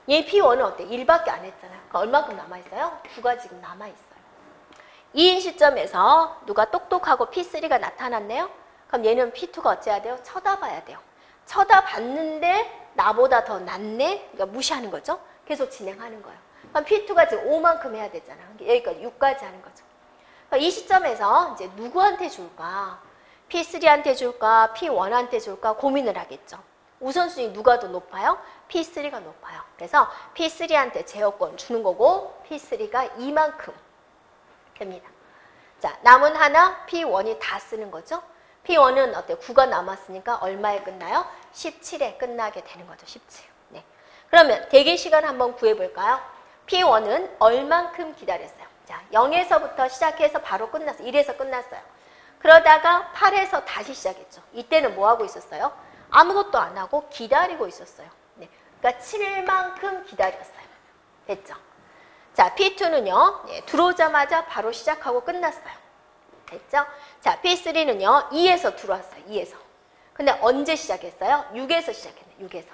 얘 P1은 어때? 1밖에 안 했잖아요. 그러니까 얼마큼 남아있어요? 9가 지금 남아있어요. 2인 시점에서 누가 똑똑하고 P3가 나타났네요? 그럼 얘는 P2가 어째야 돼요? 쳐다봐야 돼요. 쳐다봤는데 나보다 더 낫네? 그러니까 무시하는 거죠. 계속 진행하는 거예요. 그럼 P2가 지금 5만큼 해야 되잖아. 여기까지 6까지 하는 거죠. 그러니까 이 시점에서 이제 누구한테 줄까? P3한테 줄까? P1한테 줄까? 고민을 하겠죠. 우선순위 누가 더 높아요? P3가 높아요. 그래서 P3한테 제어권 주는 거고 P3가 이만큼 됩니다. 자, 남은 하나 P1이 다 쓰는 거죠. P1은 어때요? 9가 남았으니까 얼마에 끝나요? 17에 끝나게 되는 거죠. 17. 네. 그러면 대기 시간 한번 구해볼까요? P1은 얼만큼 기다렸어요? 자, 0에서부터 시작해서 바로 끝났어. 1에서 끝났어요. 그러다가 8에서 다시 시작했죠. 이때는 뭐 하고 있었어요? 아무것도 안 하고 기다리고 있었어요. 네. 그러니까 7만큼 기다렸어요. 됐죠? 자, P2는요. 예, 들어오자마자 바로 시작하고 끝났어요. 됐죠? 자, P3는요. 2에서 들어왔어요. 2에서. 근데 언제 시작했어요? 6에서 시작했네. 6에서.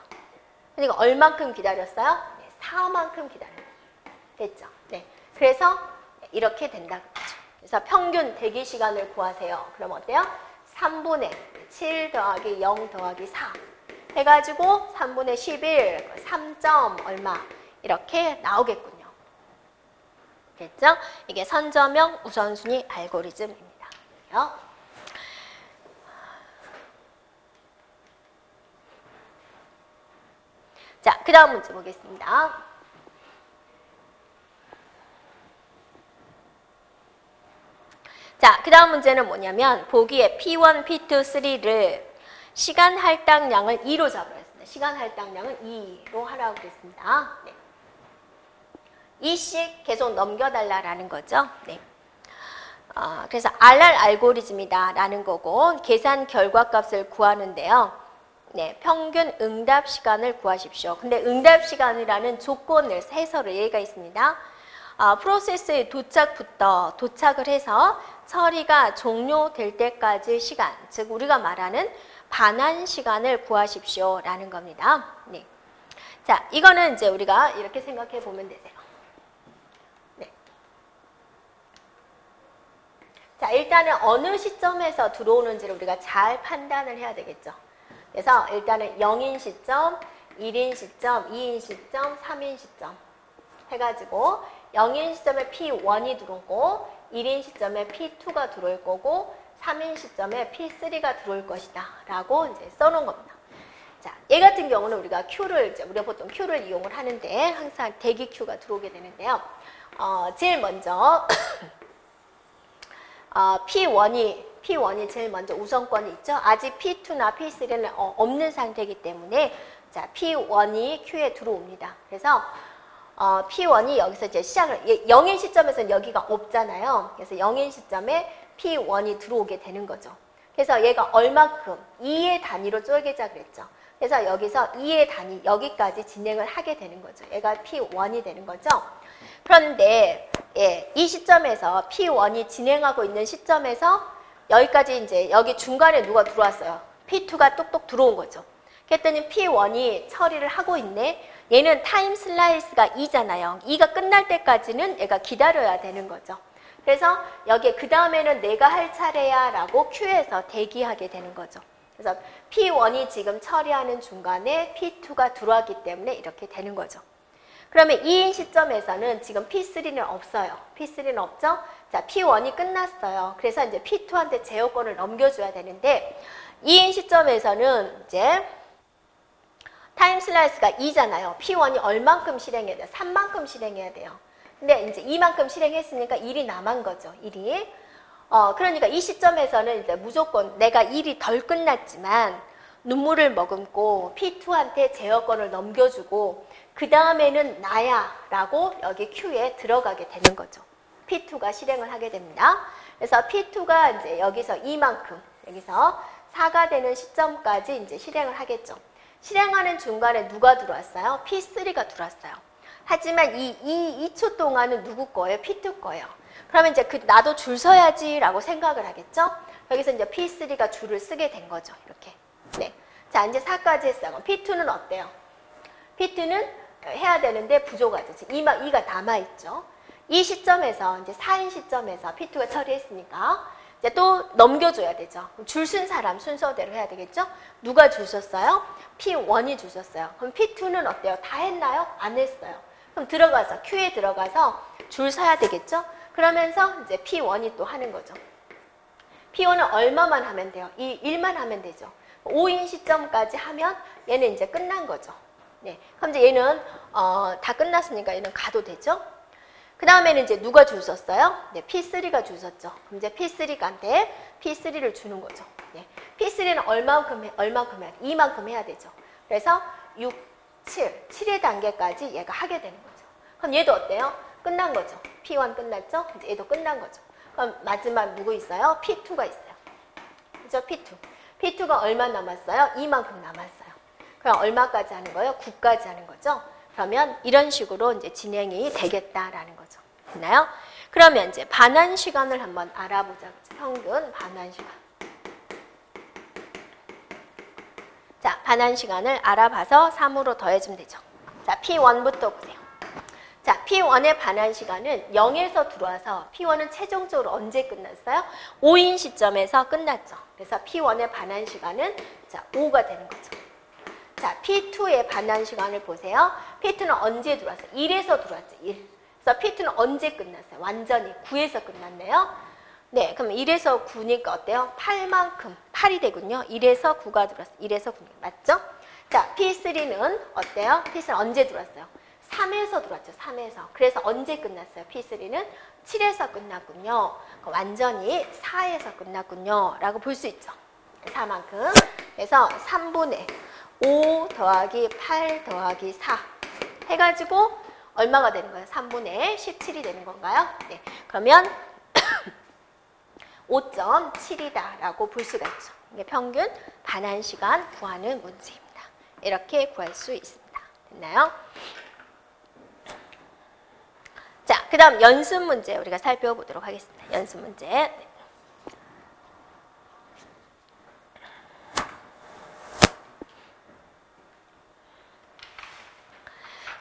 그러니까 얼만큼 기다렸어요? 네, 4만큼 기다렸어요. 됐죠? 네. 그래서 이렇게 된다고 했죠. 그래서 평균 대기 시간을 구하세요. 그럼 어때요? 3분의 7 더하기 0 더하기 4 해가지고 3분의 11, 3점 얼마 이렇게 나오겠군요. 됐죠? 이게 선저명 우선순위 알고리즘입니다. 자, 그 다음 문제 보겠습니다. 자, 그 다음 문제는 뭐냐면 보기에 P1, P2, 3를 시간 할당량을 2로 잡으라 했습니다. 시간 할당량을 2로 하라고 그랬습니다. 네. 2씩 계속 넘겨달라라는 거죠. 네. 그래서 RR 알고리즘이다 라는 거고 계산 결과값을 구하는데요. 네, 평균 응답 시간을 구하십시오. 근데 응답 시간이라는 조건을 해설을 얘기가 있습니다. 프로세스의 도착부터 도착을 해서 처리가 종료될 때까지 시간, 즉 우리가 말하는 반환 시간을 구하십시오 라는 겁니다. 네. 자, 이거는 이제 우리가 이렇게 생각해 보면 되세요. 네. 자, 일단은 어느 시점에서 들어오는지를 우리가 잘 판단을 해야 되겠죠. 그래서 일단은 0인 시점, 1인 시점, 2인 시점, 3인 시점 해가지고 0인 시점에 P1이 들어오고 1인 시점에 P2가 들어올 거고 3인 시점에 P3가 들어올 것이다 라고 이제 써놓은 겁니다. 자, 얘 같은 경우는 우리가 우리가 보통 Q를 이용을 하는데 항상 대기 Q가 들어오게 되는데요. 제일 먼저 P1이 제일 먼저 우선권이 있죠. 아직 P2나 P3는 없는 상태이기 때문에 자, P1이 Q에 들어옵니다. 그래서 P1이 여기서 이제 시작을 0인 시점에서는 여기가 없잖아요. 그래서 0인 시점에 P1이 들어오게 되는 거죠. 그래서 얘가 얼마큼 2의 단위로 쪼개자 그랬죠. 그래서 여기서 2의 단위 여기까지 진행을 하게 되는 거죠. 얘가 P1이 되는 거죠. 그런데 예, 이 시점에서 P1이 진행하고 있는 시점에서 여기까지 이제 여기 중간에 누가 들어왔어요. P2가 똑똑 들어온 거죠. 그랬더니 P1이 처리를 하고 있네. 얘는 타임 슬라이스가 2잖아요. 2가 끝날 때까지는 얘가 기다려야 되는 거죠. 그래서 여기에 그 다음에는 내가 할 차례야 라고 Q에서 대기하게 되는 거죠. 그래서 P1이 지금 처리하는 중간에 P2가 들어왔기 때문에 이렇게 되는 거죠. 그러면 2인 시점에서는 지금 P3는 없어요. P3는 없죠? 자, P1이 끝났어요. 그래서 이제 P2한테 제어권을 넘겨줘야 되는데 2인 시점에서는 이제 타임 슬라이스가 2잖아요. P1이 얼만큼 실행해야 돼요? 3만큼 실행해야 돼요. 근데 이제 2만큼 실행했으니까 1이 남은 거죠. 1이. 그러니까 이 시점에서는 이제 무조건 내가 일이 덜 끝났지만 눈물을 머금고 P2한테 제어권을 넘겨주고 그 다음에는 나야 라고 여기 Q에 들어가게 되는 거죠. P2가 실행을 하게 됩니다. 그래서 P2가 이제 여기서 이만큼 여기서 4가 되는 시점까지 이제 실행을 하겠죠. 실행하는 중간에 누가 들어왔어요? P3가 들어왔어요. 하지만 이 2초 동안은 누구 거예요? P2 거예요. 그러면 이제 나도 줄 서야지 라고 생각을 하겠죠? 여기서 이제 P3가 줄을 쓰게 된 거죠. 이렇게. 네. 자, 이제 4까지 했어요. P2는 어때요? P2는 해야 되는데 부족하죠. 지금 2가 남아있죠. 이 시점에서, 이제 4인 시점에서 P2가 처리했으니까 이제 또 넘겨줘야 되죠. 줄 쓴 사람 순서대로 해야 되겠죠? 누가 줄 섰어요? P1이 줄 섰어요. 그럼 P2는 어때요? 다 했나요? 안 했어요. 그럼 들어가서, Q에 들어가서 줄 서야 되겠죠? 그러면서 이제 P1이 또 하는 거죠. P1은 얼마만 하면 돼요? 이 1만 하면 되죠. 5인 시점까지 하면 얘는 이제 끝난 거죠. 네. 그럼 이제 얘는 다 끝났으니까 얘는 가도 되죠. 그 다음에는 이제 누가 줄 섰어요? 네, P3가 줄 섰죠. 그럼 이제 P3가 P3를 주는 거죠. 네. P3는 얼마만큼 해야 돼? 이만큼 해야 되죠. 그래서 6, 7, 7의 단계까지 얘가 하게 되는 거죠. 그럼 얘도 어때요? 끝난 거죠. P1 끝났죠? 이제 얘도 끝난 거죠. 그럼 마지막 누구 있어요? P2가 있어요. 그죠? P2. P2가 얼마 남았어요? 이만큼 남았어요. 그럼 얼마까지 하는 거예요? 9까지 하는 거죠? 그러면 이런 식으로 이제 진행이 되겠다라는 거죠. 됐나요? 그러면 이제 반환 시간을 한번 알아보자. 평균 반환 시간. 자, 반환 시간을 알아봐서 3으로 더해주면 되죠. 자, P1부터 보세요. 자, P1의 반환 시간은 0에서 들어와서 P1은 최종적으로 언제 끝났어요? 5인 시점에서 끝났죠. 그래서 P1의 반환 시간은 자, 5가 되는 거죠. 자, P2의 반환 시간을 보세요. P2는 언제 들어왔어요? 1에서 들어왔죠. 1. 그래서 P2는 언제 끝났어요? 완전히 9에서 끝났네요. 네, 그럼 1에서 9니까 어때요? 8만큼 8이 되군요. 1에서 9가 들어왔어요. 1에서 9. 맞죠? 자, P3는 어때요? P3는 언제 들어왔어요? 3에서 들어왔죠. 3에서. 그래서 언제 끝났어요? P3는 7에서 끝났군요. 완전히 4에서 끝났군요. 라고 볼 수 있죠. 4만큼. 그래서 3분의 5 더하기 8 더하기 4 해가지고 얼마가 되는 거예요? 3분의 17이 되는 건가요? 네. 그러면 5.7이다 라고 볼 수가 있죠. 이게 평균 반환 시간 구하는 문제입니다. 이렇게 구할 수 있습니다. 됐나요? 자, 그 다음 연습 문제 우리가 살펴보도록 하겠습니다. 연습 문제. 네.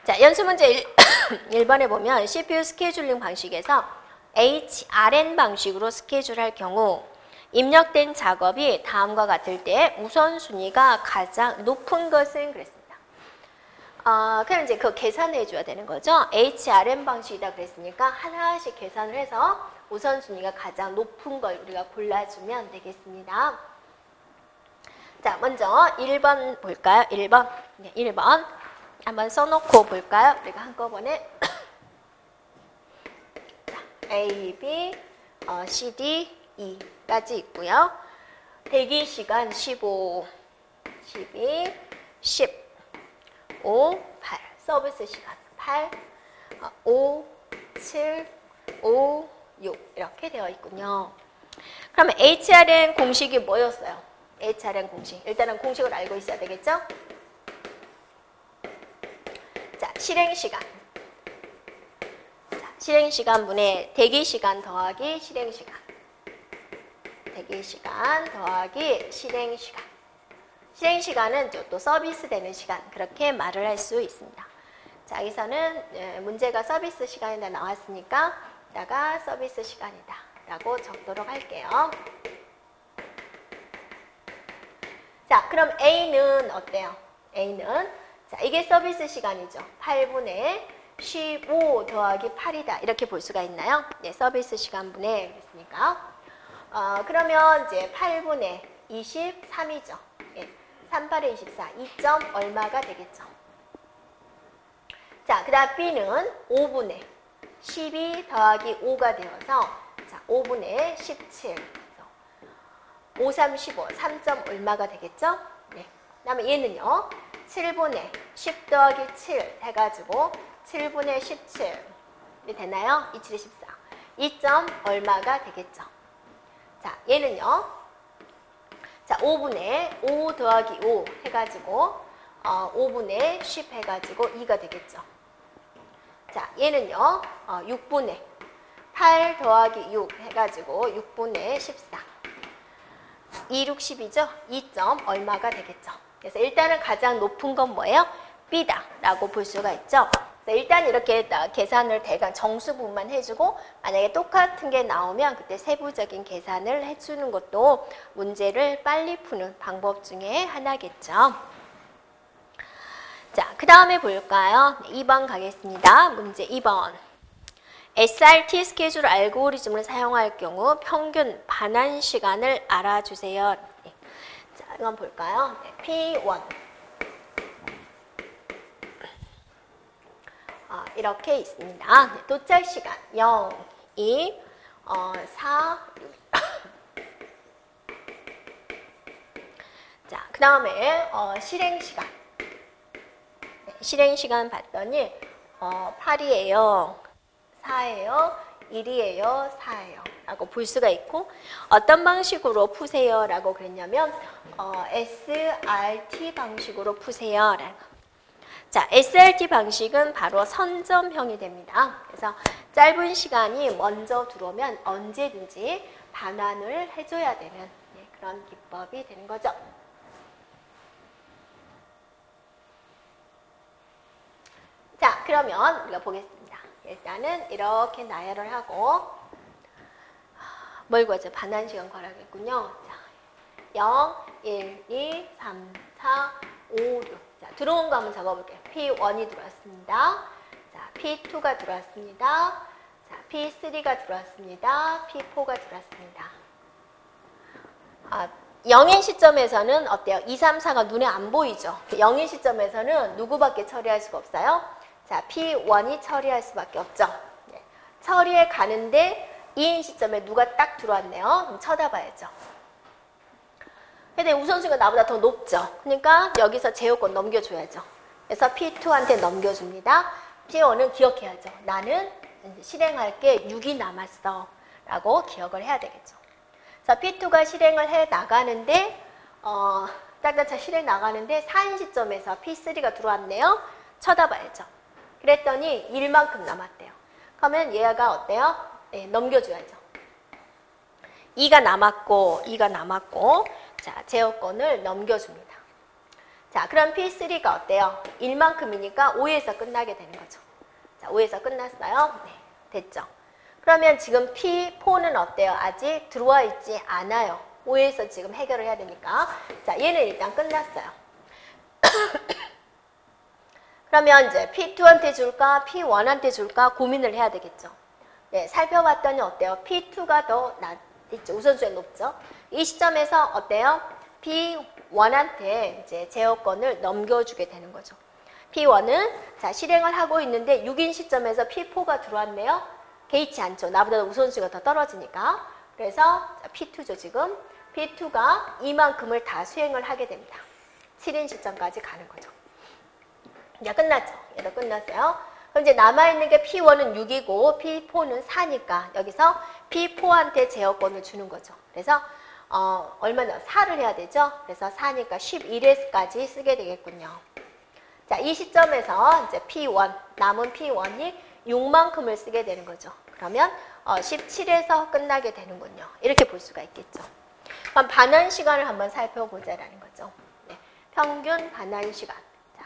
자, 연습 문제 1번에 보면 CPU 스케줄링 방식에서 HRN 방식으로 스케줄할 경우 입력된 작업이 다음과 같을 때 우선순위가 가장 높은 것은 그랬습니다. 그럼 이제 그 계산해 줘야 되는 거죠. HRN 방식이다 그랬으니까 하나씩 계산을 해서 우선순위가 가장 높은 걸 우리가 골라주면 되겠습니다. 자, 먼저 1번 볼까요? 1번. 네, 1번. 한번 써놓고 볼까요? 우리가 한꺼번에 A, B, C, D, E까지 있고요. 대기 시간 15, 12, 10, 5, 8. 서비스 시간 8, 5, 7, 5, 6 이렇게 되어 있군요. 그러면 HRN 공식이 뭐였어요? HRN 공식. 일단은 공식을 알고 있어야 되겠죠? 자, 실행 시간. 실행시간분의 대기시간 더하기 실행시간. 대기시간 더하기 실행시간. 실행시간은 또 서비스 되는 시간. 그렇게 말을 할 수 있습니다. 자, 여기서는 문제가 서비스 시간이다 나왔으니까 이따가 서비스 시간이다 라고 적도록 할게요. 자, 그럼 A는 어때요? A는 자, 이게 서비스 시간이죠. 8분의 15 더하기 8이다. 이렇게 볼 수가 있나요? 네, 서비스 시간분의 그랬으니까. 그러면 이제 8분의 23이죠. 예, 38에 24. 2점 얼마가 되겠죠? 자, 그 다음 B는 5분의 12 더하기 5가 되어서 자, 5분의 17. 5, 3, 15. 3점 얼마가 되겠죠? 네. 그 다음에 얘는요. 7분의 10 더하기 7 해가지고 7분의 17이 되나요? 27에 14. 2점 얼마가 되겠죠? 자, 얘는요. 자, 5분의 5 더하기 5 해가지고 5분의 10 해가지고 2가 되겠죠. 자, 얘는요. 6분의 8 더하기 6 해가지고 6분의 14. 2, 6, 10이죠? 2점 얼마가 되겠죠? 그래서 일단은 가장 높은 건 뭐예요? B다 라고 볼 수가 있죠. 일단 이렇게 계산을 대강 정수 부분만 해주고 만약에 똑같은 게 나오면 그때 세부적인 계산을 해주는 것도 문제를 빨리 푸는 방법 중에 하나겠죠. 자, 그 다음에 볼까요? 2번 가겠습니다. 문제 2번. SRT 스케줄 알고리즘을 사용할 경우 평균 반환 시간을 알아주세요. 자, 이건 볼까요? P1. 이렇게 있습니다. 도착 시간 0, 2, 4, 6. 자, 그 다음에 실행 시간. 실행 시간 봤더니 8이에요. 4예요? 1이에요? 4예요? 라고 볼 수가 있고 어떤 방식으로 푸세요? 라고 그랬냐면 SRT 방식으로 푸세요. 라고. 자, SRT 방식은 바로 선점형이 됩니다. 그래서 짧은 시간이 먼저 들어오면 언제든지 반환을 해줘야 되는 그런 기법이 되는 거죠. 자, 그러면 우리가 보겠습니다. 일단은 이렇게 나열을 하고 뭘 구하죠? 반환 시간 구하라겠군요. 자, 0, 1, 2, 3, 4, 5, 6. 자, 들어온 거 한번 적어볼게요. P1이 들어왔습니다. 자, P2가 들어왔습니다. 자, P3가 들어왔습니다. P4가 들어왔습니다. 0인 시점에서는 어때요? 2, 3, 4가 눈에 안 보이죠? 0인 시점에서는 누구밖에 처리할 수가 없어요? 자, P1이 처리할 수밖에 없죠. 네. 처리해 가는데 2인 시점에 누가 딱 들어왔네요. 그럼 쳐다봐야죠. 근데 우선순위가 나보다 더 높죠. 그러니까 여기서 제어권 넘겨줘야죠. 그래서 P2한테 넘겨줍니다. P1은 기억해야죠. 나는 실행할 게 6이 남았어. 라고 기억을 해야 되겠죠. 그래서 P2가 실행을 해 나가는데 딱딱차 실행 나가는데 4인 시점에서 P3가 들어왔네요. 쳐다봐야죠. 그랬더니 1만큼 남았대요. 그러면 얘가 어때요? 네, 넘겨줘야죠. 2가 남았고 자, 제어권을 넘겨줍니다. 자, 그럼 P3가 어때요? 1만큼이니까 5에서 끝나게 되는 거죠. 자, 5에서 끝났어요? 네, 됐죠. 그러면 지금 P4는 어때요? 아직 들어와 있지 않아요. 5에서 지금 해결을 해야 되니까. 자, 얘는 일단 끝났어요. 그러면 이제 P2한테 줄까? P1한테 줄까? 고민을 해야 되겠죠. 네, 살펴봤더니 어때요? P2가 더 낫죠. 우선순위가 높죠. 이 시점에서 어때요? P1한테 이제 제어권을 넘겨주게 되는 거죠. P1은 자, 실행을 하고 있는데 6인 시점에서 P4가 들어왔네요. 개의치 않죠. 나보다 우선순위가 더 떨어지니까. 그래서 P2죠, 지금. P2가 이만큼을 다 수행을 하게 됩니다. 7인 시점까지 가는 거죠. 이제 끝났죠. 얘도 끝났어요. 그럼 이제 남아있는 게 P1은 6이고 P4는 4니까 여기서 P4한테 제어권을 주는 거죠. 그래서 얼마나 4를 해야 되죠. 그래서 4니까 11S까지 쓰게 되겠군요. 자, 이 시점에서 이제 P1, 남은 P1이 6만큼을 쓰게 되는 거죠. 그러면 17에서 끝나게 되는군요. 이렇게 볼 수가 있겠죠. 그럼 반환 시간을 한번 살펴보자라는 거죠. 네, 평균 반환 시간. 자,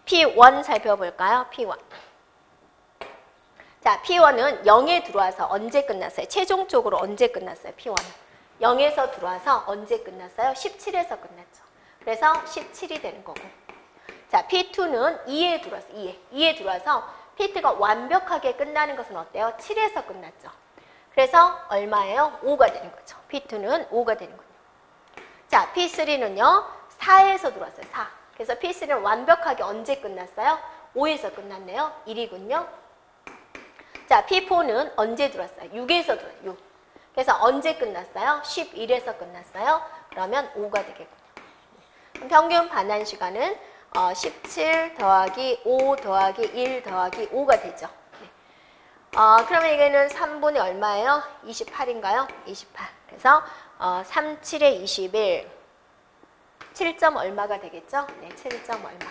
P1 살펴볼까요? P1. 자, P1은 0에 들어와서 언제 끝났어요? 최종적으로 언제 끝났어요? P1은 0에서 들어와서 언제 끝났어요? 17에서 끝났죠. 그래서 17이 되는 거고. 자, P2는 2에 들어왔어요. 2에 들어와서 P2가 완벽하게 끝나는 것은 어때요? 7에서 끝났죠. 그래서 얼마예요? 5가 되는 거죠. P2는 5가 되는군요. 자, P3는요. 4에서 들어왔어요. 4. 그래서 P3는 완벽하게 언제 끝났어요? 5에서 끝났네요. 1이군요. 자, P4는 언제 들어왔어요? 6에서 들어왔어요. 6. 그래서 언제 끝났어요? 11에서 끝났어요. 그러면 5가 되겠군요. 평균 반환 시간은 17 더하기 5 더하기 1 더하기 5가 되죠. 네. 그러면 이게는 3분의 얼마예요? 28인가요? 28. 그래서 3, 7에 21. 7점 얼마가 되겠죠? 네, 7점 얼마.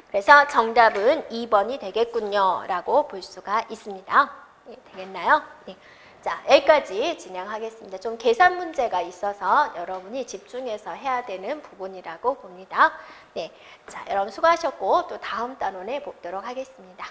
그래서 정답은 2번이 되겠군요. 라고 볼 수가 있습니다. 네, 되겠나요? 네. 자, 여기까지 진행하겠습니다. 좀 계산 문제가 있어서 여러분이 집중해서 해야 되는 부분이라고 봅니다. 네. 자, 여러분 수고하셨고 또 다음 단원에 보도록 하겠습니다.